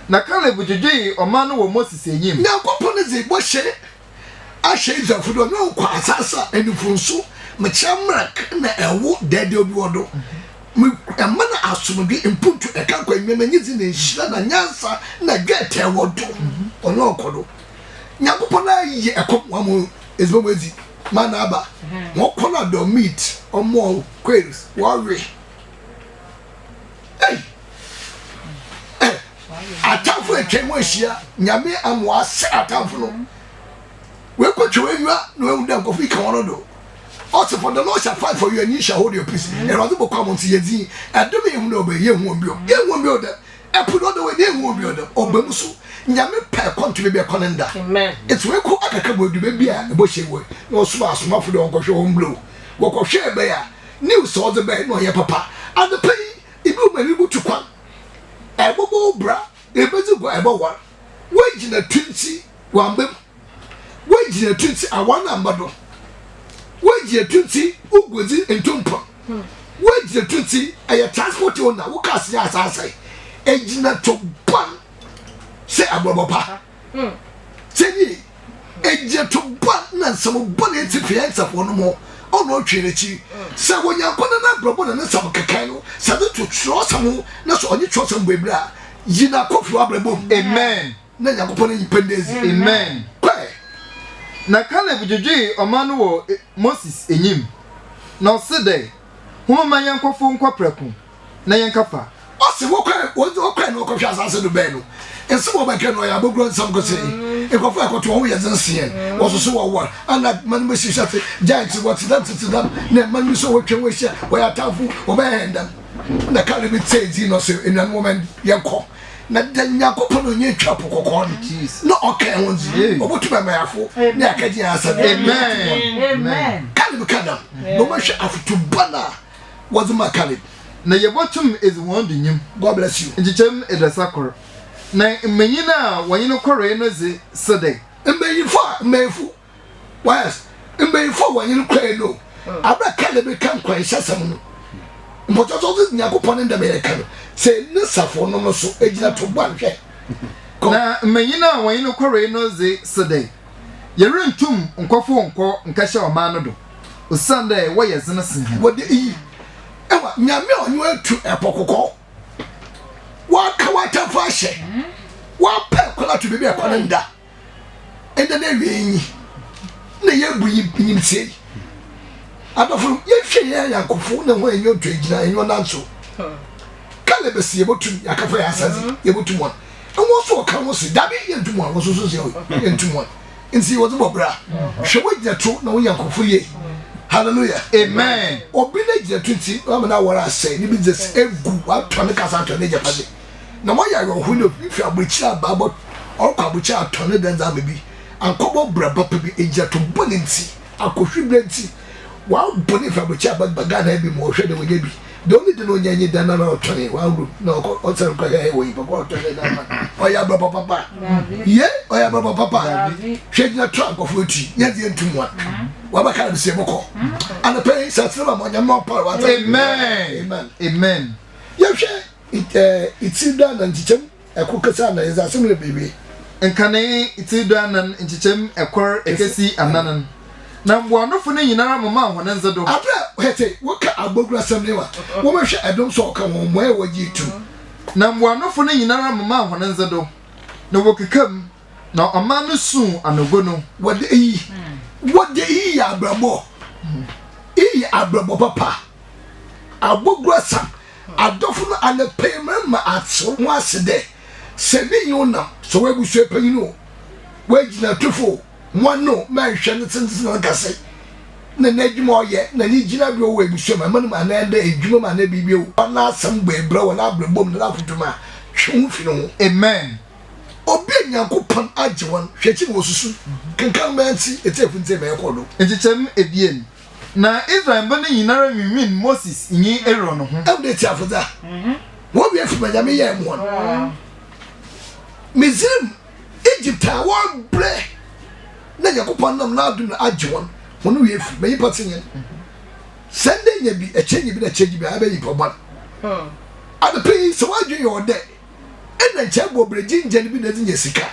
na Caleb jujui omanu wo Moses enyim na kopone ze bo hye ahye izafudo no kwa asasa enifunso mechamrak na ewo dede obi wodo emana asumbi impuntu eka kwa nyemanyizi na nhira na nyansa na gete wodo ono okodo nyakopona yi ekomwamu ezbomezi mana aba wokona do meat omo quails worry atafu ekemo ehia nyame amwa se atafu no we kwatwe enwa no ewu da nkofi ka wono do also for the Lord shall fight for you and you shall hold your peace and rather be come unto yedi adome ehun no be ye hu bio da epu no the way ye hu bio da obam so nyame pa kontu be konenda amen it's we ko akaka bodu be bia e bo hyewe no so asomafo de onkɔhwe ho mblo wɔkɔhwe be ya news all the be no ye papa and the pay ibi umani butu kwan ebobo bra ebezi go ebowa wage na 20 wambem wage na 20 awana ambado wage na 20 ugozi entompa wage na 20 aya transport owner wo kasi asase ejina to ban se abobopa seni ejina to ban na nsamo ban etifiansa fo no mo ono twelechi se wonya kona na brobo na nsamo kakan no se to tro samo na so onye tro samo bebra yina kofu abrebo amen na yakopona yipendezi amen na Caleb jujui omanu wo Moses enyim na osede homa yankofo nkwapreku na yankafa ose wokwa no kwahwa asase do be no enso wo beke no ya bogro nsam ko sei ekofo akoto wo yezensie wo so wo ana man me shishate giant what that na man me so wo twen wo hia wo ya tafu wo be hendam na Caleb tezi no so in a moment yanko na danya kopono nye twapo kokon no okay wonzi obotuba mayafo na akaji asa amen Caleb kadam no masha afutu bana wazuma Caleb na yebotum is one nyim God bless you njichem edasakor na menyina wanyino kore no ze sede mbeyifu was mbeyifu wanyino kore no abra Caleb kan kwan hyasam no mpototo nyakopon nda me kan se ne safo no so ejina to banhwe na menyina wanyino kore no ze sede yerentum nkofo nko nkahye oman no do osande wo yezene sen wode yi ewa nyame onyo atu epokoko wa ka wata fashe wa pa kola to bebe akwana nda enda na wienyi na yebu yimtie adofo yehwe ya yakofo na ho enyo to ejina enyo nanso Caleb sie botum yakafa ya asazi yebotum won enwo so ka wo se dabe yentum won wo so so se yentum won nsi wo zo bra hwe wo gya to na wo yakofo ye hallelujah amen obi na gya 20 wa na wara say ni business egu wa tone kasa tone gya pade na mo ya yo hu no fi abuchi ababo o kwa abuchi atone den za bebi ankobo braba pe bi egya to bonenti akohwi brenti wa boni fi abuchi abaga na bi mo hwe de wo bi the only thing on your dana na otone wa ru na o tell ko ya wo yi papa otone dana o ya braba papa ye o ya braba papa hwe na truck of oti ya de ntumwa wa ba ka se boko and pay satsema mo nya mo pa wa amen ye hwe it's done and chichem ekukasa na yeza simle baby nkane iti dana nchichem ekor ekesi ananan na mboanofo ne nyinara mama ahone nzedo abra hete woka abogura samnewa wo mehwe edom so ka won moe waji tu na mboanofo ne nyinara mama ahone nzedo na wokekam na amanu su anogo no wode yi ya abrabo yi abrabo papa abogura sam adofo no anapema ma atso ho asede sebi yona so webusu epanyino wagina tufo mono ma hwe ne tsintin na gase na nadwuma oye na ni gina bi o webusu ma manum ananda edwuma ma na bibio na asam gbe bra wona abrabom na afutuma hwe fi no amen obi nyankopon agewon hwechi wo susu kankan manti etefunte me ekodo ejichem ebien na Israel bane nyinara minwin Moses nyi Aaron ho update afoda wo bi afi majame ye mo no Mizrim Egypt a wo bre na nyankopon nam na adu na agewon wono we afi me patinye Sunday nya bi echenye bi na cheji bi abayi poban ade pe so wadwe yo de ena chabo breji nje bi na zinye sika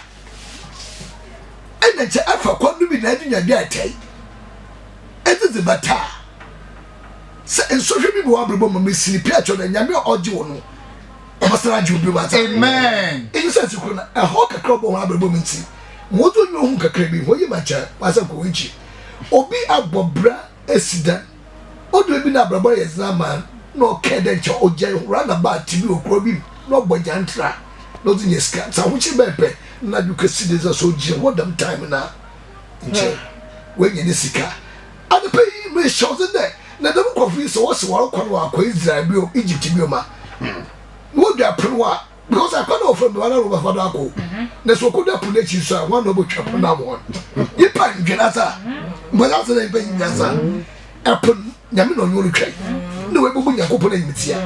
ena cha afa kwadu bi na adunya bi atai eze bata se ensohwe bi bo abrebo ma mesini pia cho na nyame oje wo no obasara ju bi bata amen insa sikuru na ho kakra bo abrebo menti mozo nyo hu kakra bi ho yi macha pasa ko wichi obi abobra esida odo bi na abrebo yezna man no kede cho oje rana ba tibi okro bi no bojantra no zinyeska sa wuchi bepe na du kaside za so je wodam time na nche wenye ni sika ade pay me shows there na dem kofi so wose waro kwano akwa Israel bi o Egypt bi o ma wo da prowa because I can't offer me one over for dako na so ko da pule chi so one no bo twa na mo yi pa dwenasa but that's the pe nyasa apun nyame no nyo retwa na we bubu nyakopo na yimitia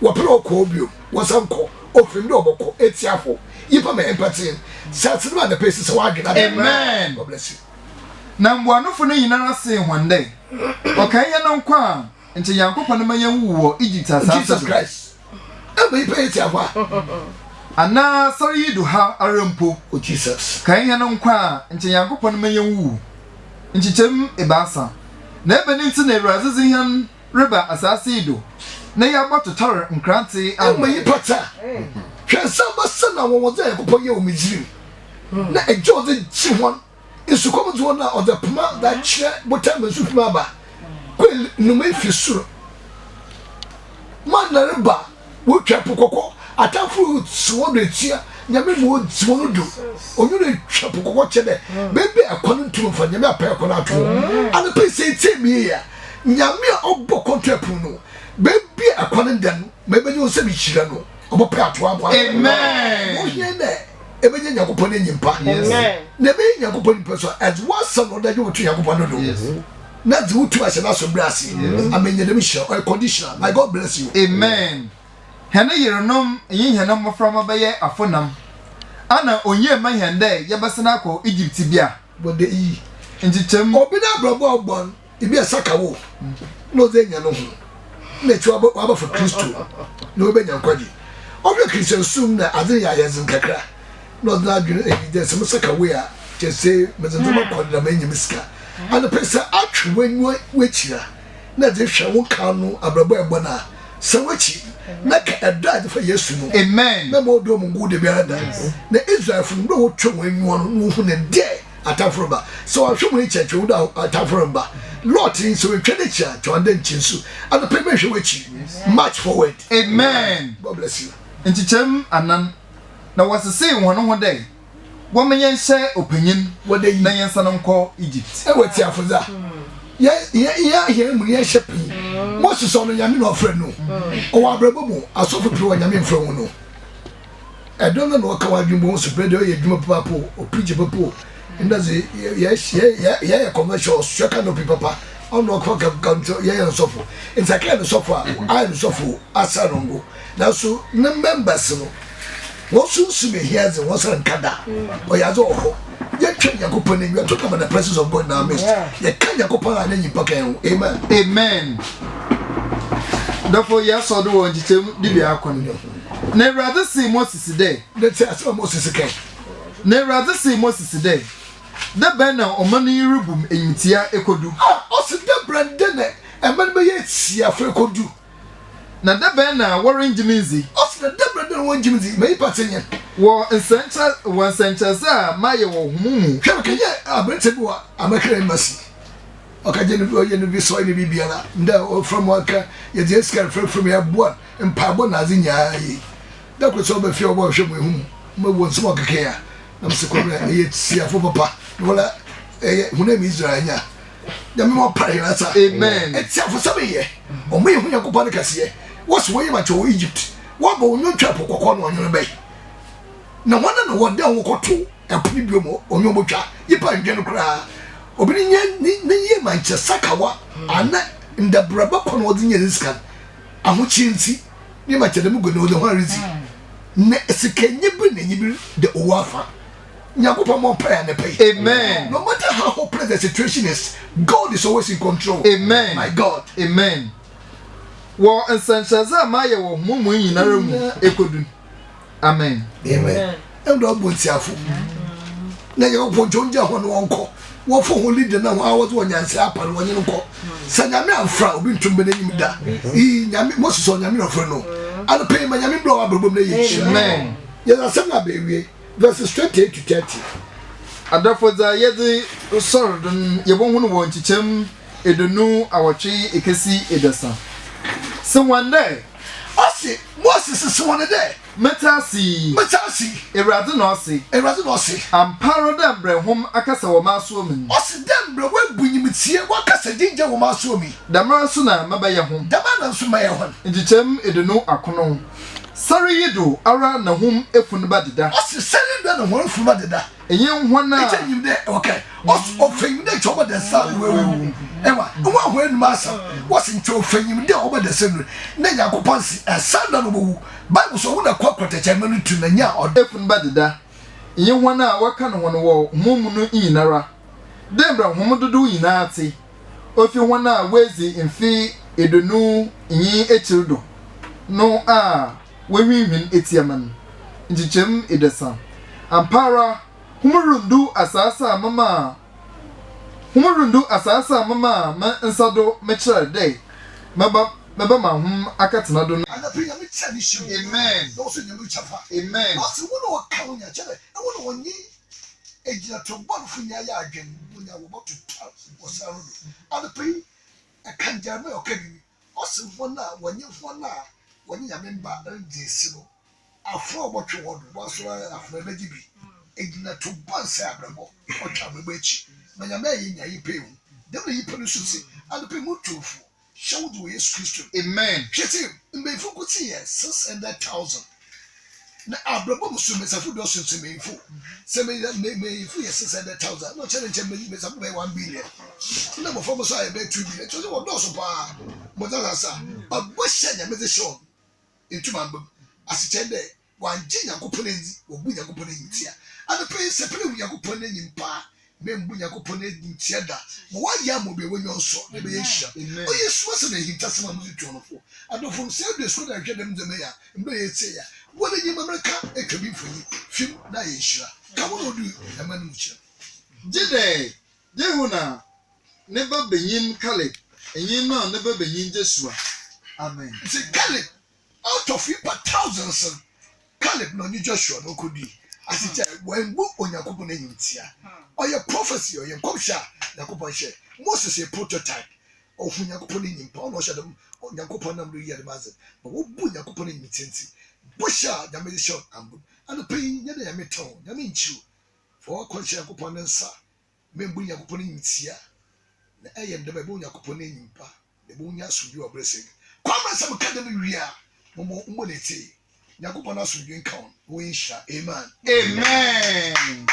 wo pro ko bio wo sanko ofim do oboko etiafo yi pa me empathy sat no the place so wa dwena amen God bless you na mboanofo ne nyinara se hwande okay ye no nkwa nti yankopon ma ye wuwo Egypt asase Jesus Christ ebe ipe etiafo ana sorry do ha arempo o Jesus kan ye no nkwa nti yankopon ma ye wuwo nti chem ebasa na ebe nti na ewuraze hian riba asase do na ya bototore nkrante ama yi pata hwesa basana wo ze yakopon ye o Mizrim na ejo ze chi hon isu komo zo na o the puma that che botam su puma ba ko no me fi suro man na riba wo twa pokoko atafu so de tia nyame mo zo no do onyu de twa pokoko che de bebe akonu ntum fa nyame apa akonu ato ana pe se temi ya nyame obbo contract no bebe akonu dan mebe nyo se bi chira no obbo pe ato abo amen wo hie ne ebenye nyakopon enyimpa na be nyakopon person as was no that you to nyakopon no na the utu ase na so brasi amenye dem show a conditional my God bless you amen hene yerenom yin hene moframa beye afonam ana onye ma hende yebesena akọ Egypt bia bode yi njitem obi na brabo ogbon ibi asakawo no ze nya no ho na chi waba for Kristo no be nyankwaji obi Christian sum na ade ya yezin kakra no na dwene evidence some sakawe a je say mezentoma kwandra manyim sika and person atwenwa wechira na de hwe wo kan no abrabo ebona se wechi na ka edad for Yesu no amen na mo do mo gude biara da na Israel fu no wo twenwa no hu ne de atafroba so ahwe mo church wo da atafroba lot in so we twede cha to anda nchinsu and the hwe wechi march forward amen God bless you nchichem anan na wasese wono ho dai wo menye nse opanyin wode yi na yensa no nko Egypt e wati afoza ya mu ye shepi Moses ono nyame no ofre no o wa brabo mu asofu pro nyame mfra mu no e don no ka wa dwumbo so bredo ye dwuma papa o preach papa ndaze ya commercial shaka no papa ono ko ka kanto ye nsofo insaka no sofo a nsofo asarongo na so na members no what soon me here as was a kada or yazo ye twen yakopon you talk about the presence of God now miss ye kan yakopon and you pocket amen amen therefore yes or do njitem dibia akon na rather see Moses day let's say as Moses can na rather see Moses day da ben na omani rubum entia ekodu osi da brande ne eman be ye tia fa ekodu na da ben na warren jimizi osi da brande na warren jimizi me patenye wo ensancha za maye wo humumu hwe ke ye abrete bi wa amakra embassy okaje no ye no bi so ni bibiara nda from waka ye je scare from ya boa mpabo na azinya yi da ko so be fi obo hwe mu ehum ma wo nso okeke ya na msikobra ye tia fo papa wala huna mi Israel nya ya me mo pray asa amen etia fo sabe ye o me hu yakopɔ ne kase wo so ye ma cho Egypt wo ba onyo twa pokokɔ no onyo be na wana no wo da wo kɔto ɛpini biomo onyo botwa yipa ndwe no kra obini nya ni ye Manchester kawa ana ndabraba kɔ no odinya riskan ahochi nti ni ma chede mu go no de ho rizi na sikenye bi na nyibi de owafa Nyakupa more prayer and pay. Amen. No matter how hopeless the situation is, God is always in control. Amen. My God. Amen. Wo ensanchaza maye wo mumu nyinara mu ekodu. Amen. Amen. And do bontiafo. Na ye oponjonja ho no wonko. Wo fo ho leader na ho awozo onyanse apare wonye nko. Sa nyame amfra obi ntumbe na nyim da. Nyame mosuso nyame no fro no. Ano pay ma nyame bro abrobom na ye. Amen. Yes, asema bewie. Verses 28 to 30. Adafoza yedi usordun yebonhunu wo nchichem edunu awotwe ekesi edasa. Se one day, Ose Moses is one day. metasi erade no se amparo da brehom akasa wo maso min. Ose dem bre we bunyimtie wakasa dinje wo maso mi. Damara so na mabaye ho. Damana so maye ho. Nchichem edunu akono. Sorry yido ara na hum efunu ba deda. Ose sari da na hum efunu ba deda. Enye hwana eche nyim de okay. Ose ofanyim de choba de sa wewu. Ewa, nwa ho enu masa. Wose ncho ofanyim de oba de senu. Na Yakobon si asanda no bo. Bible so wona kwa protection manu tu na nya efunu ba deda. Enye hwana waka no wono wo mumu no nyinara. Dembra hum dodo nyina ate. Ofi hwana wezi mfi edonu nyi echirdo. No wewin etiaman njichem edesa ampara humurundu asasa mama ma nsado mechira day maba ma hum akatena do anapinya mitani shi amen no so nyamu chafa amen ase wono wakawnya chere e wono wonyi ejina to bonfu nya ya adwen wonya wo botu wasaro anapi akanjame okadi ose wona wonye wona woni ya memba ndesi no afro botwe wodo waso afro beji bi egina to bonse abrabo otwa mebachi na ya me nya yipe hu dem na yipe no susi and pe mutufu shawdu we Yesu Kristo amen hwete mbefu kuti ye 600,000 na abrabo musume safu do sunse mbefu se mbefu ye 600,000 no challenge mbefu safu be 1 billion na mo fomo so ya be 2 billion so wo do so pa mo ta sa abosha nya me show intumambam asichende wanje Yakobon enzi obu Yakobon entia anape sepele Yakobon enyimpa membu Yakobon entia da mo waya mo be wonyo so na be yehia o Yesu ase na hinta sema mu tuonofo adofo se de so da hwedem zeme ya mbe yete ya wona nyima Amerika ekwabi mfoni fim na yehia ka wo odu emanu mchira jide jehuna ne ba benyin Caleb enyin no ne ba benyin Joshua amen see Caleb out of you but thousands Caleb no ni Joshua no could be as it when book on Yakobon entia or your prophecy or your komsha Yakobon share Moses a prototype of Yakobon enimpa no share them on Yakobon am year the mazen but wo bu Yakobon enitenti bosha the medicine and the pain ya na meton ya minchu for conscious Yakobon nsa membu Yakobon entia na ayem de be Yakobon enimpa de bu nya suju obrese kwama sam kadam wia mo leti Yakobon asu dwen kan wo insha amen amen